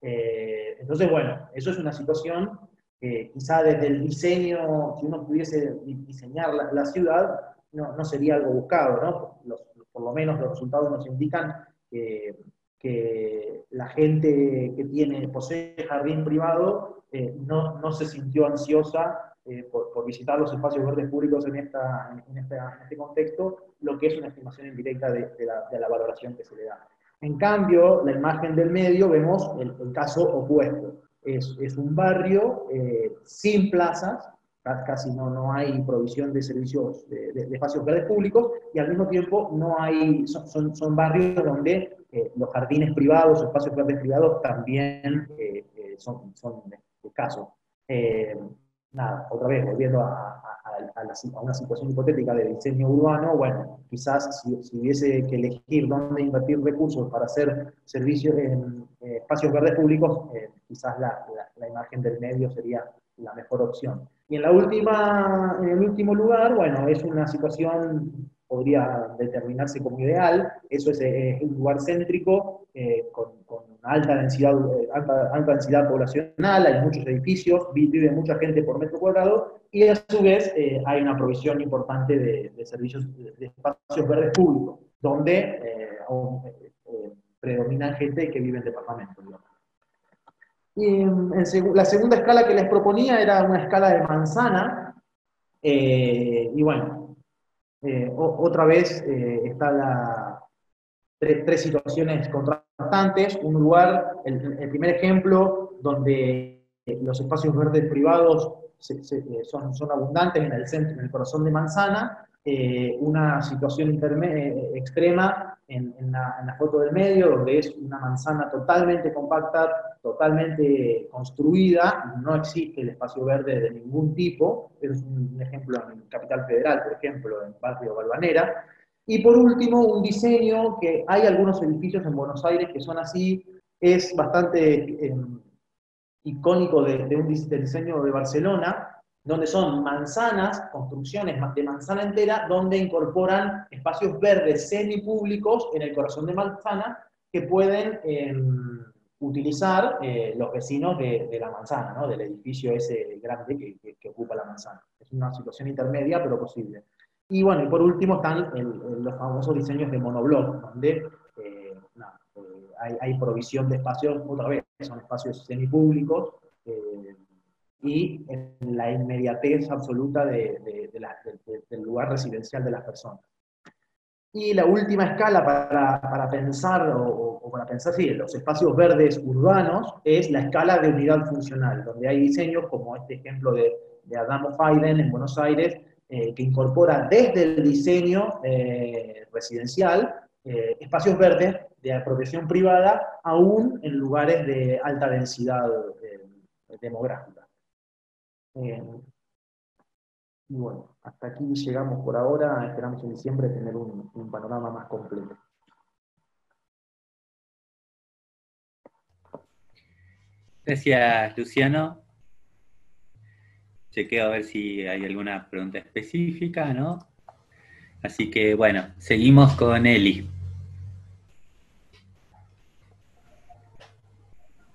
Entonces, bueno, eso es una situación quizá desde el diseño, si uno pudiese diseñar la ciudad, no sería algo buscado, ¿no? Por lo menos los resultados nos indican que la gente que posee jardín privado no se sintió ansiosa por visitar los espacios verdes públicos en este contexto, lo que es una estimación indirecta de la valoración que se le da. En cambio, la imagen del medio vemos el caso opuesto. Es un barrio sin plazas, casi no hay provisión de servicios de espacios verdes públicos, y al mismo tiempo son barrios donde los jardines privados, espacios verdes privados también son escasos. Nada, otra vez, volviendo a una situación hipotética de diseño urbano, bueno, quizás si hubiese que elegir dónde invertir recursos para hacer servicios en espacios verdes públicos, quizás la imagen del medio sería la mejor opción. Y en el último lugar, bueno, es una situación, podría determinarse como ideal, eso es un lugar céntrico, con alta densidad poblacional, hay muchos edificios, vive mucha gente por metro cuadrado, y a su vez hay una provisión importante de servicios de espacios verdes públicos, donde predomina gente que vive en departamentos, digamos. Y la segunda escala que les proponía era una escala de manzana, y bueno, otra vez está tres situaciones contrastantes. Un lugar, el primer ejemplo, donde los espacios verdes privados son abundantes en el centro, en el corazón de Manzana, una situación extrema en la foto del medio, donde es una manzana totalmente compacta, totalmente construida, no existe el espacio verde de ningún tipo. Es un ejemplo en Capital Federal, por ejemplo, en Barrio Balvanera. Y por último, un diseño que hay algunos edificios en Buenos Aires que son así, es bastante icónico del diseño de Barcelona, donde son manzanas, construcciones de manzana entera, donde incorporan espacios verdes semipúblicos en el corazón de manzana que pueden utilizar los vecinos de la manzana, ¿no? Del edificio ese grande que ocupa la manzana. Es una situación intermedia, pero posible. Y bueno, y por último están los famosos diseños de monobloc, donde hay provisión de espacios, otra vez, son espacios semipúblicos, y en la inmediatez absoluta del lugar residencial de las personas. Y la última escala para pensar, o para pensar, sí, los espacios verdes urbanos, es la escala de unidad funcional, donde hay diseños como este ejemplo de Adamo Faiden en Buenos Aires, que incorpora desde el diseño residencial espacios verdes de apropiación privada, aún en lugares de alta densidad demográfica. Y bueno, hasta aquí llegamos por ahora, esperamos en diciembre tener un panorama más completo. Gracias, Luciano. Chequeo a ver si hay alguna pregunta específica, ¿no? Así que bueno, seguimos con Eli.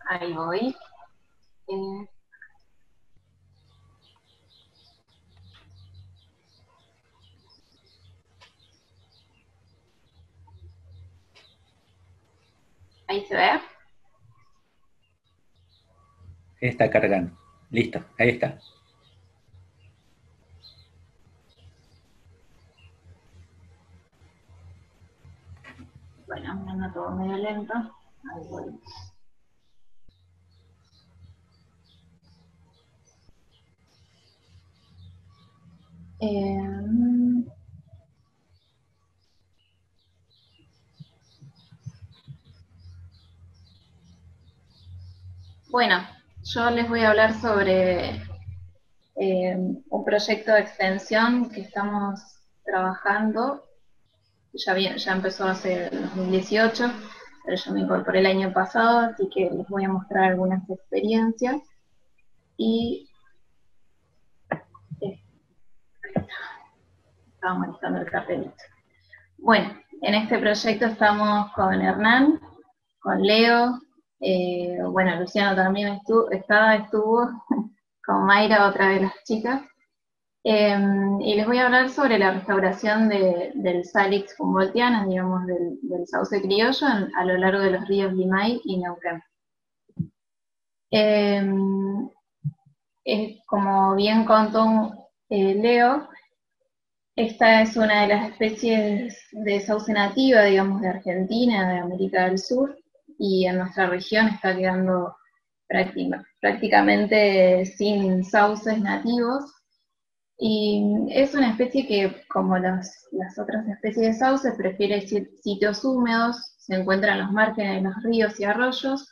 Ahí voy. Ahí se ve. Está cargando. Listo, ahí está. Bueno, me anda todo medio lento. Ahí voy. Bueno, yo les voy a hablar sobre un proyecto de extensión que estamos trabajando, ya empezó hace 2018, pero yo me incorporé el año pasado, así que les voy a mostrar algunas experiencias. Y estaba manejando el cartelito. Bueno, en este proyecto estamos con Hernán, con Leo, bueno, Luciano también estuvo con Mayra, otra de las chicas. Y les voy a hablar sobre la restauración del Salix humboldtiana, digamos, del sauce criollo a lo largo de los ríos Limay y Neuquén. Como bien contó Leo, esta es una de las especies de sauce nativa, digamos, de Argentina, de América del Sur, y en nuestra región está quedando prácticamente sin sauces nativos. Y es una especie que, como las otras especies de sauces, prefiere sitios húmedos, se encuentra en los márgenes de los ríos y arroyos,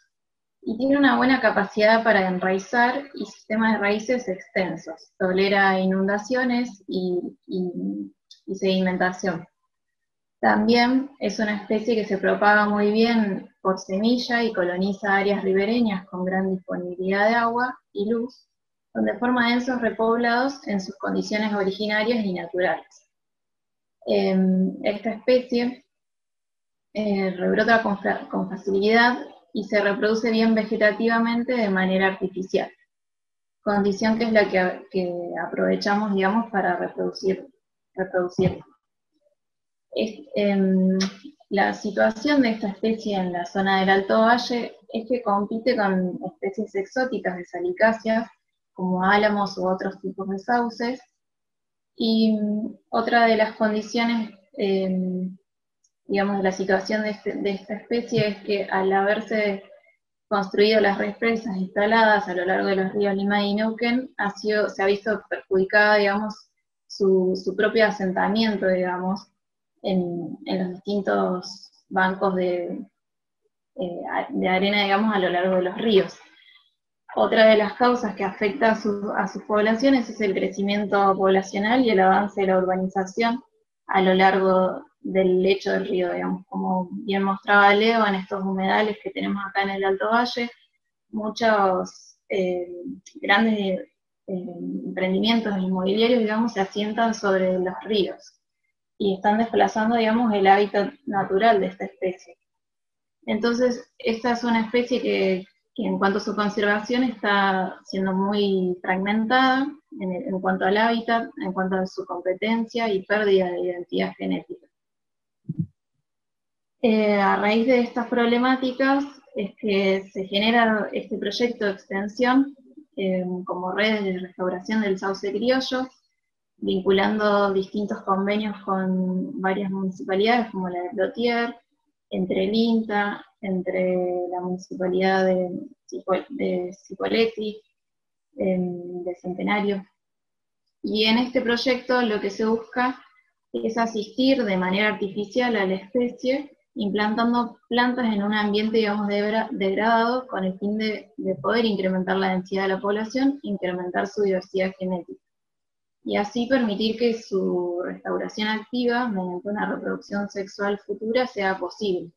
y tiene una buena capacidad para enraizar y sistemas de raíces extensos. Tolera inundaciones y sedimentación. También es una especie que se propaga muy bien por semilla y coloniza áreas ribereñas con gran disponibilidad de agua y luz, donde forma densos repoblados en sus condiciones originarias y naturales. Esta especie rebrota con facilidad y se reproduce bien vegetativamente de manera artificial, condición que es la que aprovechamos, digamos, para reproducirla. La situación de esta especie en la zona del Alto Valle es que compite con especies exóticas de salicáceas, como álamos u otros tipos de sauces, y otra de las condiciones, digamos, de la situación de esta especie es que al haberse construido las represas instaladas a lo largo de los ríos Limay y Neuquén, se ha visto perjudicada, digamos, su propio asentamiento, digamos, en los distintos bancos de arena, digamos, a lo largo de los ríos. Otra de las causas que afecta a sus poblaciones es el crecimiento poblacional y el avance de la urbanización a lo largo del lecho del río, digamos, como bien mostraba Leo, en estos humedales que tenemos acá en el Alto Valle, muchos grandes emprendimientos inmobiliarios, digamos, se asientan sobre los ríos y están desplazando, digamos, el hábitat natural de esta especie. Entonces, esta es una especie que en cuanto a su conservación está siendo muy fragmentada en cuanto al hábitat, en cuanto a su competencia y pérdida de identidad genética. A raíz de estas problemáticas es que se genera este proyecto de extensión como redes de restauración del sauce criollo, vinculando distintos convenios con varias municipalidades como la de Plotier, entre el INTA, entre la municipalidad de Cipolletti, de Centenario. Y en este proyecto lo que se busca es asistir de manera artificial a la especie, implantando plantas en un ambiente, digamos, degradado, con el fin de poder incrementar la densidad de la población, incrementar su diversidad genética, y así permitir que su restauración activa, mediante una reproducción sexual futura, sea posible.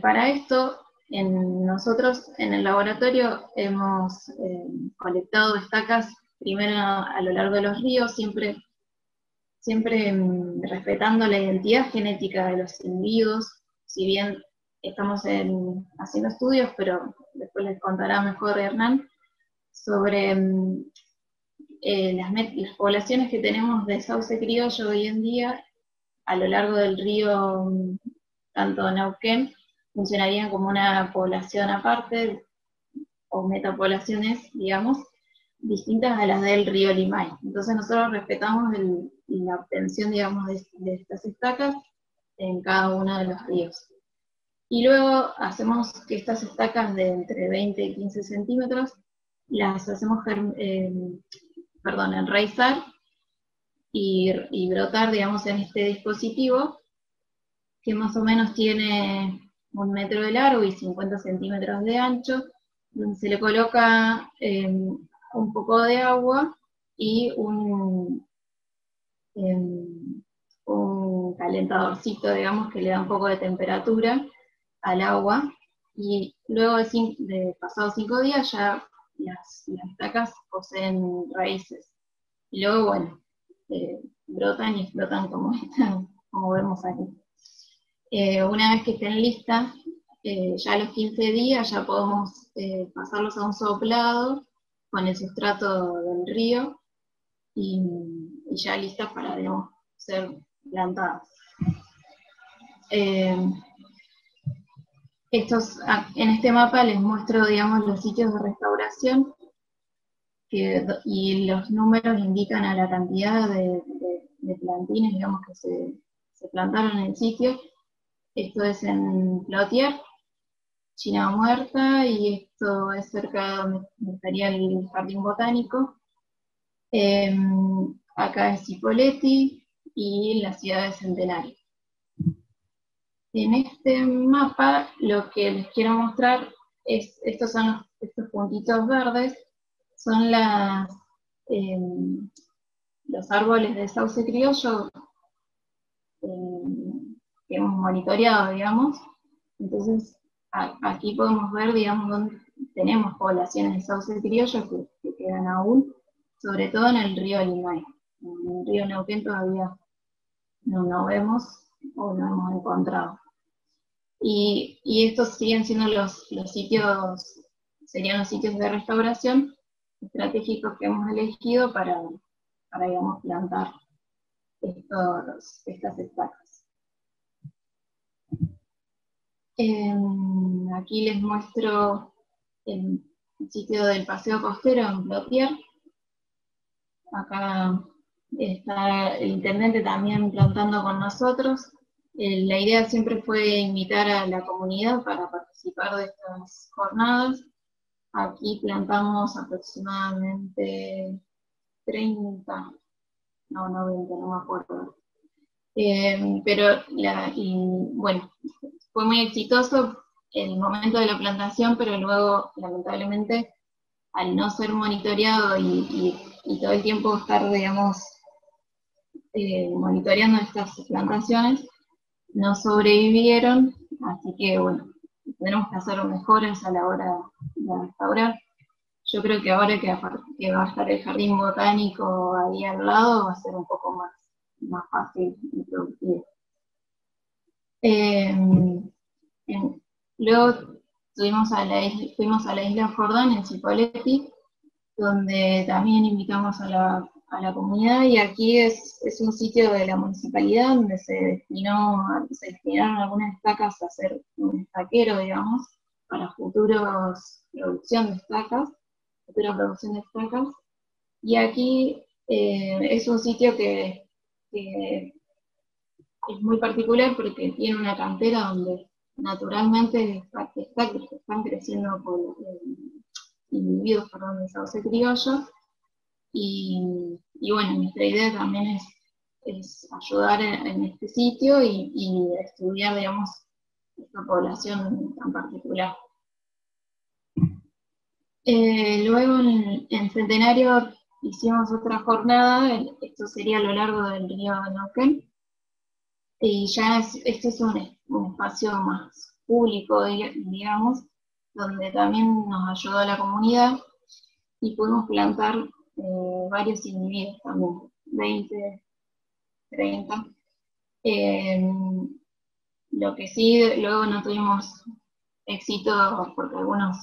Para esto, nosotros en el laboratorio hemos colectado estacas primero a lo largo de los ríos, siempre respetando la identidad genética de los individuos, si bien estamos haciendo estudios, pero después les contará mejor Hernán, sobre las poblaciones que tenemos de sauce criollo hoy en día a lo largo del río, tanto Neuquén, funcionarían como una población aparte, o metapoblaciones, digamos, distintas a las del río Limay. Entonces nosotros respetamos la obtención, digamos, de estas estacas en cada uno de los ríos. Y luego hacemos que estas estacas de entre 20 y 15 centímetros las hacemos enraizar y brotar, digamos, en este dispositivo, que más o menos tiene 1 metro de largo y 50 centímetros de ancho, donde se le coloca un poco de agua y un un calentadorcito, digamos, que le da un poco de temperatura al agua, y luego de pasados 5 días ya las estacas poseen raíces. Y luego, bueno, brotan y explotan como vemos aquí. Una vez que estén listas, ya a los 15 días ya podemos pasarlos a un soplado con el sustrato del río y ya listas para, digamos, ser plantadas. En este mapa les muestro, digamos, los sitios de restauración y los números indican a la cantidad de plantines, digamos, que se plantaron en el sitio. Esto es en Plotier, China Muerta, y esto es cerca de donde estaría el jardín botánico. Acá es Cipolletti y la ciudad de Centenario. En este mapa lo que les quiero mostrar es, estos puntitos verdes, son los árboles de sauce criollo que hemos monitoreado, digamos. Entonces, aquí podemos ver, digamos, dónde tenemos poblaciones de sauce criollo que quedan aún, sobre todo en el río Limay. En el río Neuquén todavía no vemos o no hemos encontrado. Y estos siguen siendo los sitios, serían los sitios de restauración estratégicos que hemos elegido para digamos, plantar estas estacas. Aquí les muestro el sitio del paseo costero en Plotier. Acá está el intendente también plantando con nosotros. La idea siempre fue invitar a la comunidad para participar de estas jornadas. Aquí plantamos aproximadamente 30, no 20, no me acuerdo. Pero bueno, fue muy exitoso el momento de la plantación, pero luego, lamentablemente, al no ser monitoreado y todo el tiempo estar, digamos, monitoreando estas plantaciones, no sobrevivieron, así que bueno, tenemos que hacer mejoras a la hora de restaurar. Yo creo que ahora que va a estar el jardín botánico ahí al lado, va a ser un poco más fácil y productivo. Luego fuimos a la isla Jordán en Cipolletti, donde también invitamos a la comunidad, y aquí es un sitio de la municipalidad donde se destinaron algunas estacas a hacer un estaquero, digamos, para futura producción de estacas, y aquí es un sitio que es muy particular porque tiene una cantera donde naturalmente están creciendo individuos de sauce criollo, y bueno, nuestra idea también es ayudar en este sitio y estudiar, digamos, esta población tan particular. Luego en Centenario hicimos otra jornada, esto sería a lo largo del río Neuquén, y ya este es un espacio más público, digamos, donde también nos ayudó la comunidad y pudimos plantar varios individuos también, 20, 30. Lo que sí, luego no tuvimos éxito porque algunos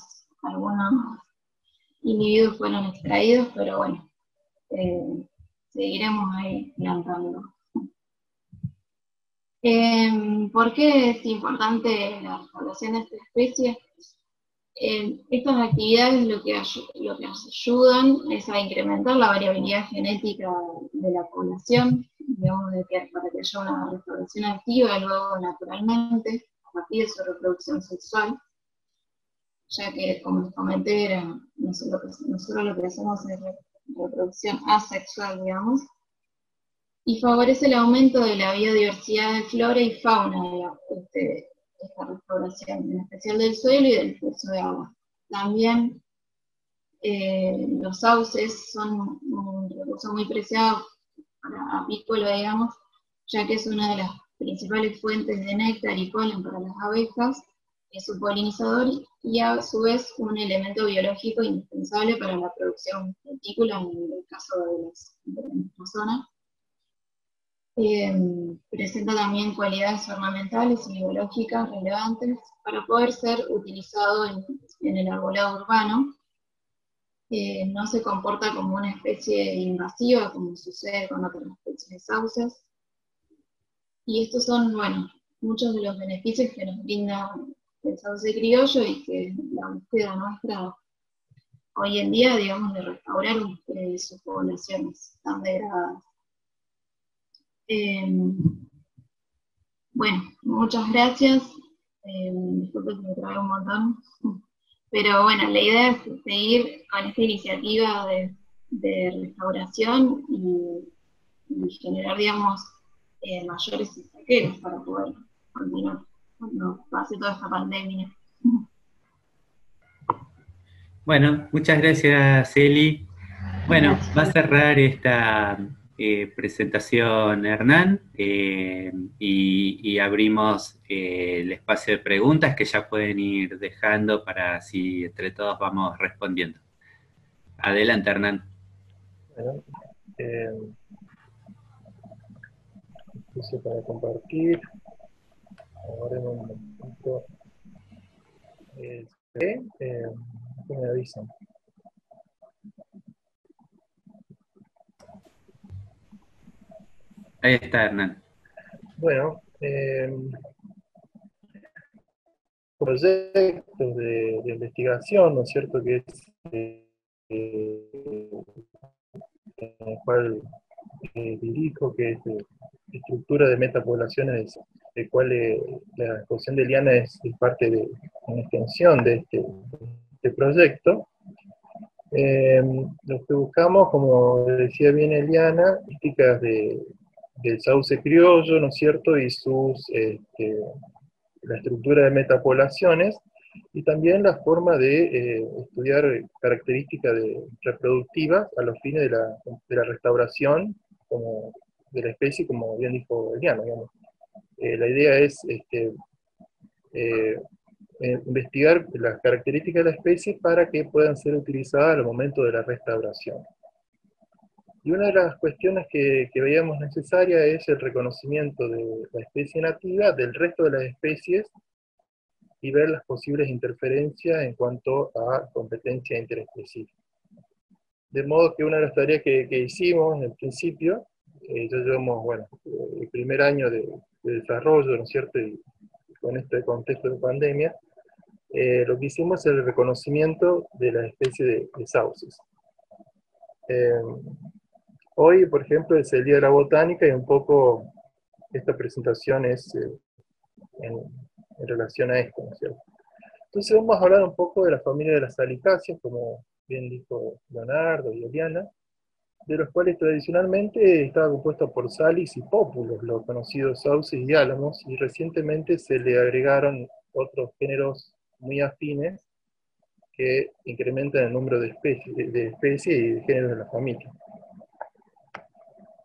individuos fueron extraídos, pero bueno, seguiremos ahí plantando. ¿Por qué es importante la restauración de esta especie? Estas actividades lo que ayudan es a incrementar la variabilidad genética de la población, digamos, para que haya una restauración activa luego naturalmente, a partir de su reproducción sexual, ya que, como les comenté, nosotros lo que hacemos es reproducción asexual, digamos, y favorece el aumento de la biodiversidad de flora y fauna de esta restauración, en especial del suelo y del flujo de agua. También los sauces son un recurso muy preciado apícola, digamos, ya que es una de las principales fuentes de néctar y polen para las abejas, es un polinizador y a su vez un elemento biológico indispensable para la producción frutícola en el caso de nuestra zona. Presenta también cualidades ornamentales y biológicas relevantes para poder ser utilizado en el arbolado urbano. No se comporta como una especie invasiva como sucede con otras especies de sauces. Y estos son, bueno, muchos de los beneficios que nos brinda el sauce criollo y que la búsqueda nuestra hoy en día, digamos, de restaurar sus poblaciones tan degradadas. Bueno, muchas gracias. Disculpe si me traigo un montón. Pero bueno, la idea es seguir con esta iniciativa de restauración y generar, digamos, mayores saqueros para poder continuar cuando pase toda esta pandemia. Bueno, muchas gracias, Eli. Bueno, Gracias. va a cerrar esta presentación Hernán y abrimos el espacio de preguntas que ya pueden ir dejando para si entre todos vamos respondiendo. Adelante, Hernán. Bueno, puse para compartir. Ahora en un momento. ¿Qué me avisan? Ahí está, Hernán. Bueno, proyectos de investigación, ¿no es cierto?, que es en el cual dirijo, que es estructura de metapoblaciones, de cual la exposición de Eliana es parte de una extensión de este proyecto. Lo que buscamos, como decía bien Eliana, críticas del sauce criollo, ¿no es cierto?, y la estructura de metapoblaciones, y también la forma de estudiar características reproductivas a los fines de la restauración de la especie, como bien dijo Eliana, digamos. La idea es investigar las características de la especie para que puedan ser utilizadas al momento de la restauración. Y una de las cuestiones que veíamos necesaria es el reconocimiento de la especie nativa del resto de las especies y ver las posibles interferencias en cuanto a competencia interespecífica. De modo que una de las tareas que hicimos en el principio, ya llevamos, bueno, el primer año de desarrollo, ¿no es cierto?, y con este contexto de pandemia, lo que hicimos es el reconocimiento de la especie de sauces. Hoy, por ejemplo, es el Día de la Botánica y un poco esta presentación es en relación a esto, ¿no es cierto? Entonces vamos a hablar un poco de la familia de las salicáceas, como bien dijo Leonardo y Eliana, de los cuales tradicionalmente estaba compuesta por Salix y Populus, los conocidos sauces y álamos, y recientemente se le agregaron otros géneros muy afines que incrementan el número de especies y de géneros de la familia.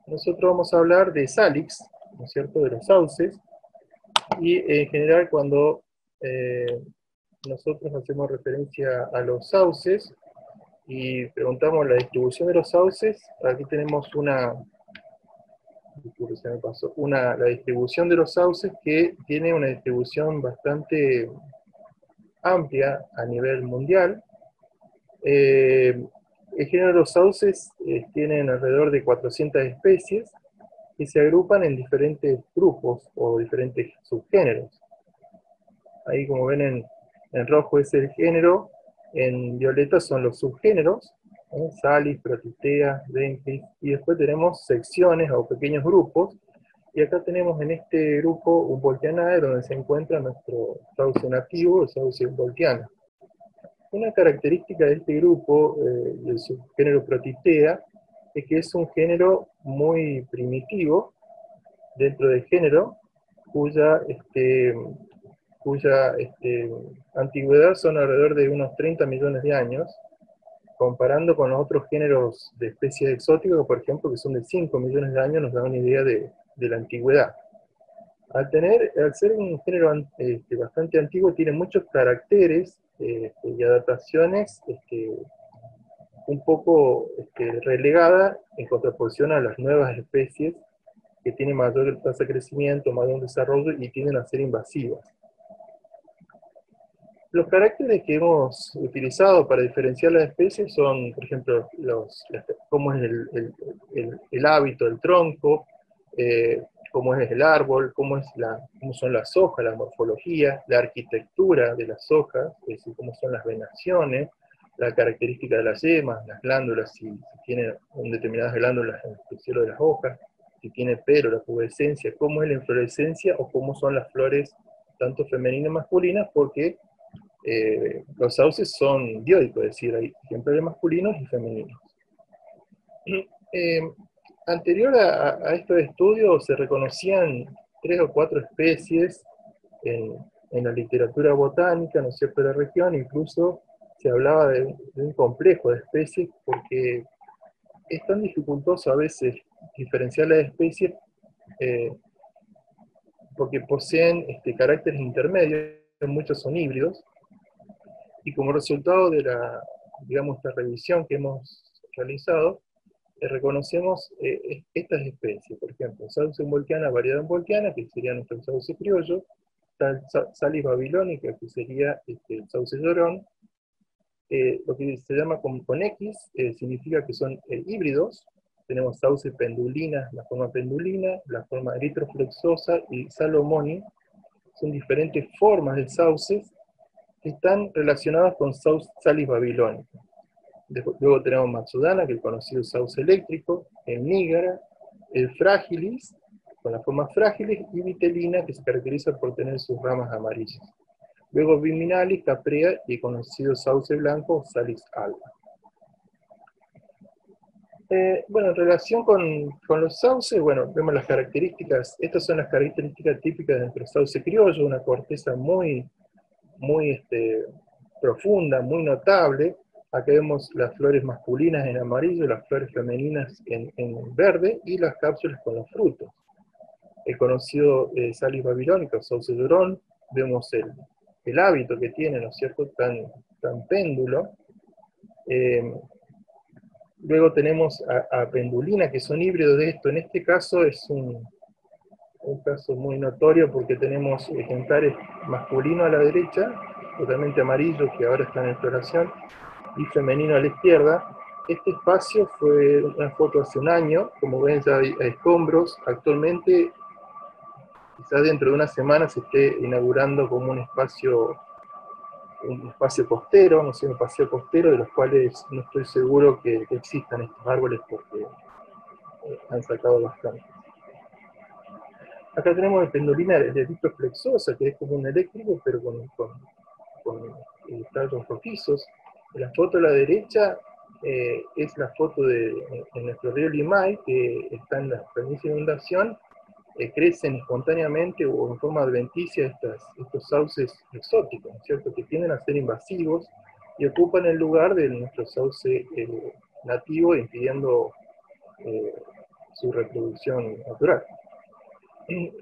Nosotros vamos a hablar de Salix, ¿no es cierto?, de los sauces, y en general cuando nosotros hacemos referencia a los sauces y preguntamos la distribución de los sauces, aquí tenemos la distribución de los sauces que tiene una distribución bastante amplia a nivel mundial. El género de los sauces tienen alrededor de 400 especies que se agrupan en diferentes grupos o diferentes subgéneros. Ahí, como ven, en rojo es el género, en violeta son los subgéneros, Salix, Protistea, Benthis, y después tenemos secciones o pequeños grupos, y acá tenemos en este grupo Humboldtianae, donde se encuentra nuestro sauce nativo, el sauce Humboldtiana. Una característica de este grupo, del subgénero Protistea, es que es un género muy primitivo dentro del género, cuya antigüedad son alrededor de unos 30 millones de años, comparando con los otros géneros de especies exóticas, por ejemplo, que son de 5 millones de años, nos da una idea de la antigüedad. Al ser un género bastante antiguo, tiene muchos caracteres y adaptaciones un poco relegada en contraposición a las nuevas especies que tienen mayor tasa de crecimiento, mayor desarrollo y tienden a ser invasivas. Los caracteres que hemos utilizado para diferenciar las especies son, por ejemplo, cómo es el hábito del tronco, cómo es el árbol, cómo son las hojas, la morfología, la arquitectura de las hojas, es decir, cómo son las venaciones, la característica de las yemas, las glándulas, si tienen determinadas glándulas en el cielo de las hojas, si tiene pelo, la pubescencia, cómo es la inflorescencia o cómo son las flores, tanto femeninas como masculinas, porque los sauces son dioicos, es decir, hay ejemplares masculinos y femeninos. Anterior a estos estudios se reconocían 3 o 4 especies en la literatura botánica, ¿no es cierto?, de la región. Incluso se hablaba de un complejo de especies, porque es tan dificultoso a veces diferenciar las especies, porque poseen caracteres intermedios, muchos son híbridos, y como resultado de esta revisión que hemos realizado, reconocemos estas especies. Por ejemplo, sauce volquiana, variedad volquiana, que sería nuestro sauce criollo, Salis babilónica, que sería el sauce llorón. Lo que se llama con X significa que son híbridos. Tenemos sauce pendulina, la forma pendulina, la forma eritroflexosa y salomoni. Son diferentes formas de sauces que están relacionadas con Salis babilónica. Luego tenemos Matsudana, que es el conocido sauce eléctrico, el nígara, el fragilis, con las formas frágiles, y vitelina, que se caracteriza por tener sus ramas amarillas. Luego Viminalis, caprea y el conocido sauce blanco, Salis alba. En relación con los sauces, vemos las características. Estas son las características típicas de nuestro sauce criollo, una corteza muy profunda, muy notable. Acá vemos las flores masculinas en amarillo, las flores femeninas en verde, y las cápsulas con los frutos. El conocido Salis babilónica, sauce llorón, vemos el hábito que tiene, ¿no es cierto?, tan péndulo. Luego tenemos a pendulina, que son híbridos de esto. En este caso es un caso muy notorio, porque tenemos ejemplares masculinos a la derecha, totalmente amarillos, que ahora están en floración, y femenino a la izquierda. Este espacio fue una foto hace un año, como ven ya hay escombros. Actualmente, quizás dentro de una semana se esté inaugurando como un espacio costero, no sé, un paseo costero, de los cuales no estoy seguro que existan estos árboles, porque han sacado bastante. Acá tenemos el pendulina de eritroflexosa, que es como un eléctrico, pero con tallos rojizos. La foto a la derecha es la foto de nuestro río Limay, que está en la permisa de inundación. Crecen espontáneamente o en forma adventicia estos sauces exóticos, ¿no es cierto?, que tienden a ser invasivos y ocupan el lugar de nuestro sauce nativo, impidiendo su reproducción natural.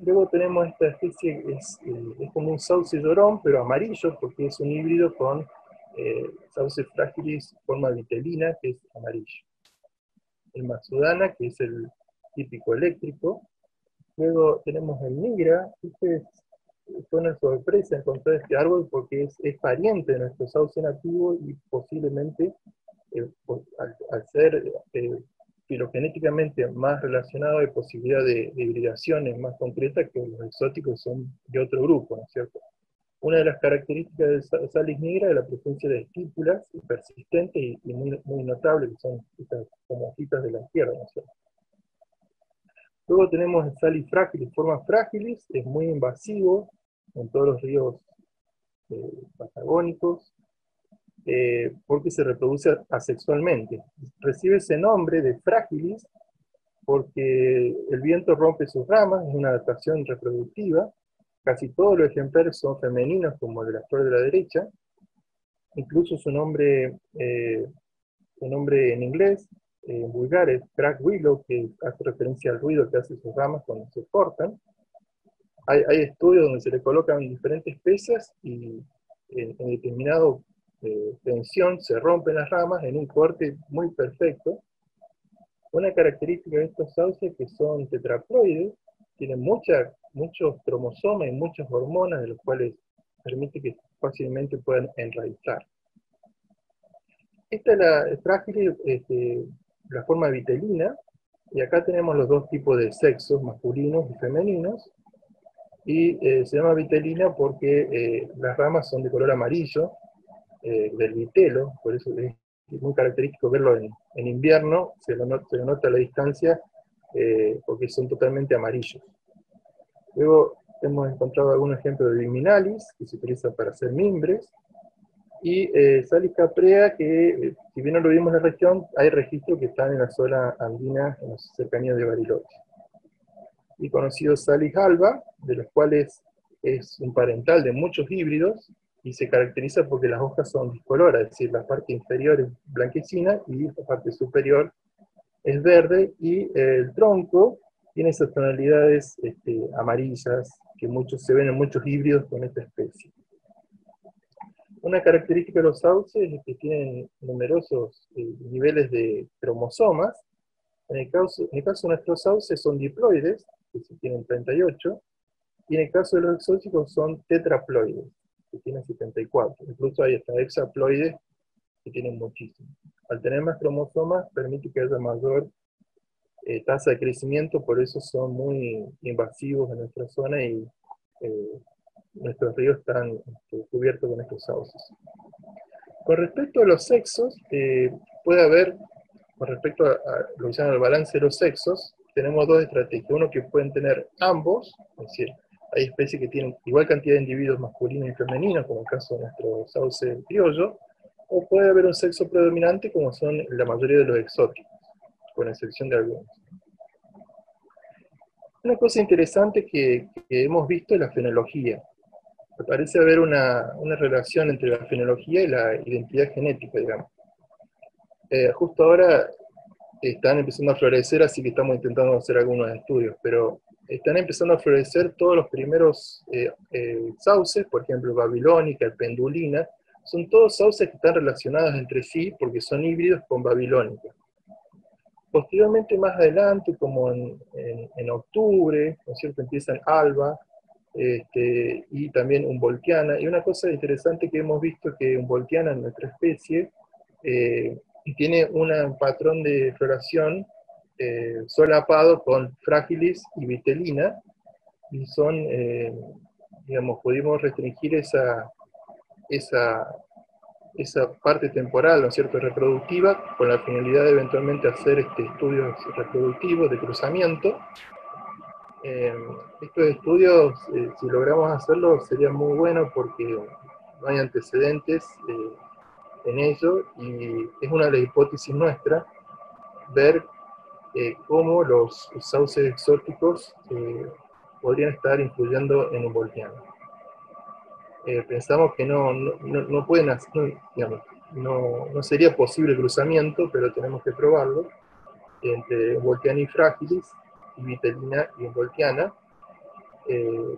Luego tenemos esta especie, es como un sauce llorón, pero amarillo, porque es un híbrido con sauce fragilis forma vitelina, que es amarillo. El Matsudana, que es el típico eléctrico. Luego tenemos el nigra. Fue una sorpresa encontrar este árbol, porque es pariente de nuestro sauce nativo, y posiblemente, al ser filogenéticamente más relacionado, hay posibilidad de hibridaciones más concretas, que los exóticos son de otro grupo, ¿no es cierto? Una de las características de Salis nigra es la presencia de estípulas persistentes y muy, muy notables, que son estas como hojitas de la izquierda, ¿no es cierto? Luego tenemos el Salis fragilis, forma fragilis, es muy invasivo en todos los ríos patagónicos, porque se reproduce asexualmente. Recibe ese nombre de fragilis porque el viento rompe sus ramas, es una adaptación reproductiva. Casi todos los ejemplares son femeninos, como el de la flor de la derecha. Incluso su nombre su nombre en inglés, en vulgar es crack willow, que hace referencia al ruido que hacen sus ramas cuando se cortan. Hay estudios donde se le colocan diferentes especies y en determinado tensión se rompen las ramas en un corte muy perfecto. Una característica de estos sauces es que son tetraploides, tienen muchos cromosomas y muchas hormonas, de los cuales permite que fácilmente puedan enraizar. Esta es la frágil, la forma vitelina, y acá tenemos los dos tipos de sexos, masculinos y femeninos, y se llama vitelina porque las ramas son de color amarillo, del vitelo, por eso es muy característico verlo en invierno, se lo nota a la distancia, porque son totalmente amarillos. Luego hemos encontrado algunos ejemplos de Viminalis, que se utiliza para hacer mimbres, y Salis caprea, que si bien no lo vimos en la región, hay registros que están en la zona andina, en las cercanías de Bariloche. Y conocido Salis alba, de los cuales es un parental de muchos híbridos, y se caracteriza porque las hojas son discoloras, es decir, la parte inferior es blanquecina y la parte superior es verde, y el tronco tiene esas tonalidades amarillas que se ven en muchos híbridos con esta especie. Una característica de los sauces es que tienen numerosos niveles de cromosomas. En el caso de nuestros sauces son diploides, que tienen 38, y en el caso de los exóticos son tetraploides, que tienen 74. Incluso hay hasta hexaploides, que tienen muchísimo. Al tener más cromosomas, permite que haya mayor tasa de crecimiento, por eso son muy invasivos en nuestra zona y nuestros ríos están cubiertos con estos sauces. Con respecto a los sexos, puede haber, con respecto a lo que se llama el balance de los sexos, tenemos dos estrategias. Uno que pueden tener ambos, es decir, hay especies que tienen igual cantidad de individuos masculinos y femeninos, como el caso de nuestro sauce criollo, o puede haber un sexo predominante, como son la mayoría de los exóticos, con excepción de algunos. Una cosa interesante que hemos visto es la fenología. Parece haber una relación entre la fenología y la identidad genética, digamos. Justo ahora están empezando a florecer, así que estamos intentando hacer algunos estudios, pero están empezando a florecer todos los primeros sauces, por ejemplo, babilónica, pendulina, son todos sauces que están relacionados entre sí porque son híbridos con babilónica. Posteriormente, más adelante, como en octubre, ¿no es cierto?, empiezan alba, y también humboldtiana. Y una cosa interesante que hemos visto es que humboldtiana en nuestra especie tiene un patrón de floración solapado con frágilis y vitelina, y son, digamos, pudimos restringir esa parte temporal, ¿no es cierto?, reproductiva, con la finalidad de eventualmente hacer estudios reproductivos de cruzamiento. Estos estudios, si logramos hacerlos, sería muy bueno porque no hay antecedentes en ello, y es una de las hipótesis nuestras, ver cómo los sauces exóticos podrían estar influyendo en humboldtiana. Pensamos que no pueden hacer, digamos, no sería posible el cruzamiento, pero tenemos que probarlo, entre humboldtiana y frágilis, y vitelina y humboldtiana.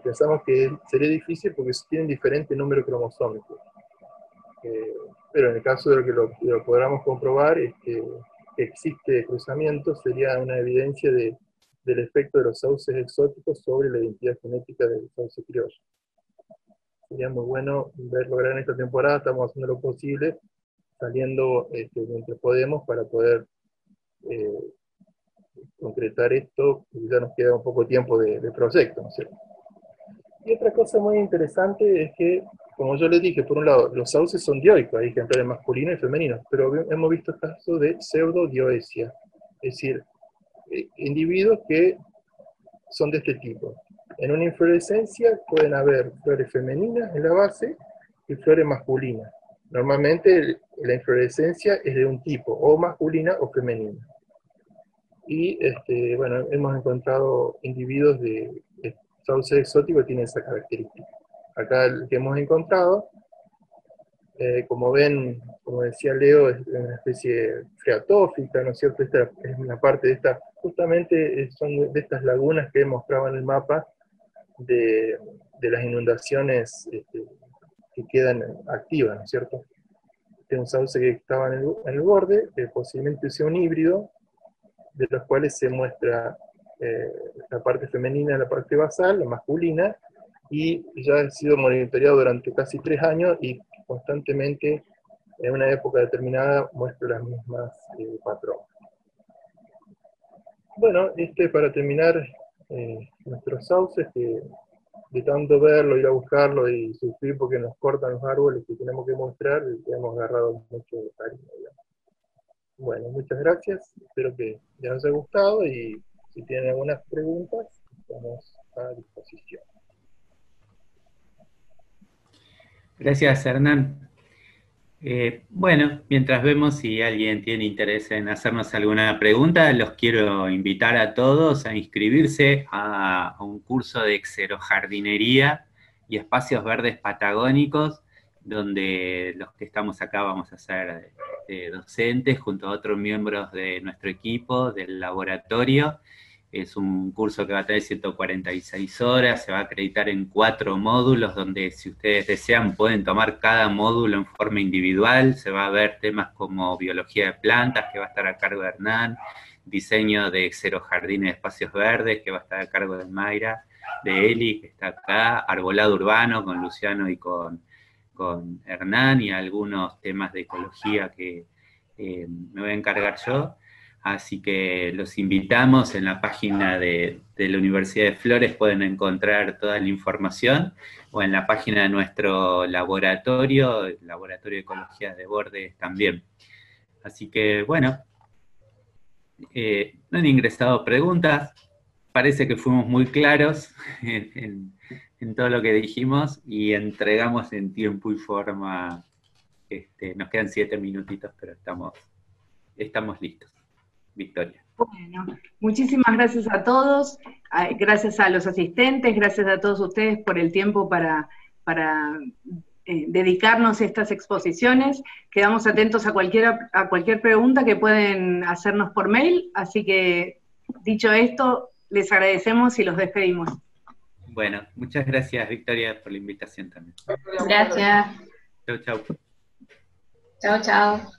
Pensamos que sería difícil porque tienen diferente número cromosómico. Pero en el caso de que lo podamos comprobar, que existe cruzamiento, sería una evidencia del efecto de los sauces exóticos sobre la identidad genética del sauce criollo. Sería muy bueno lograr en esta temporada, estamos haciendo lo posible, saliendo mientras podemos para poder concretar esto, porque ya nos queda un poco tiempo de proyecto, ¿no es cierto? Y otra cosa muy interesante es que, como yo les dije, por un lado, los sauces son dioicos, hay ejemplares masculinos y femeninos, pero hemos visto casos de pseudodioesia, es decir, individuos que son de este tipo. En una inflorescencia pueden haber flores femeninas en la base y flores masculinas. Normalmente la inflorescencia es de un tipo, o masculina o femenina. Y bueno, hemos encontrado individuos de sauces exóticos que tienen esa característica. Acá el que hemos encontrado, como ven, como decía Leo, es una especie freatófita, ¿no es cierto? Esta es una parte de esta, justamente son de estas lagunas que mostraba en el mapa de las inundaciones que quedan activas, ¿no es cierto? Este es un sauce que estaba en el borde, que posiblemente sea un híbrido, de los cuales se muestra la parte femenina, la parte basal, la masculina, y ya ha sido monitoreado durante casi 3 años y constantemente en una época determinada muestra las mismas patrones. Bueno, para terminar nuestros sauces, que de tanto verlo, ir a buscarlo y sufrir porque nos cortan los árboles que tenemos que mostrar, le hemos agarrado mucho cariño. Bueno, muchas gracias, espero que les haya gustado y si tienen algunas preguntas, estamos a disposición. Gracias, Hernán. Bueno, mientras vemos si alguien tiene interés en hacernos alguna pregunta, los quiero invitar a todos a inscribirse a un curso de xerojardinería y espacios verdes patagónicos, donde los que estamos acá vamos a ser docentes junto a otros miembros de nuestro equipo, del laboratorio. Es un curso que va a tener 146 horas, se va a acreditar en 4 módulos, donde si ustedes desean pueden tomar cada módulo en forma individual. Se va a ver temas como biología de plantas, que va a estar a cargo de Hernán, diseño de xerojardines de espacios verdes, que va a estar a cargo de Mayra, de Eli, que está acá, arbolado urbano con Luciano y con Hernán, y algunos temas de ecología que me voy a encargar yo. Así que los invitamos. En la página de la Universidad de Flores pueden encontrar toda la información, o en la página de nuestro laboratorio, el Laboratorio de Ecología de Bordes también. Así que, bueno, no han ingresado preguntas, parece que fuimos muy claros en todo lo que dijimos y entregamos en tiempo y forma. Nos quedan 7 minutitos, pero estamos listos. Victoria. Bueno, muchísimas gracias a todos, gracias a los asistentes, gracias a todos ustedes por el tiempo para dedicarnos a estas exposiciones. Quedamos atentos a cualquier pregunta que pueden hacernos por mail, así que, dicho esto, les agradecemos y los despedimos. Bueno, muchas gracias, Victoria, por la invitación también. Gracias. Chau, chau. Chao, chao.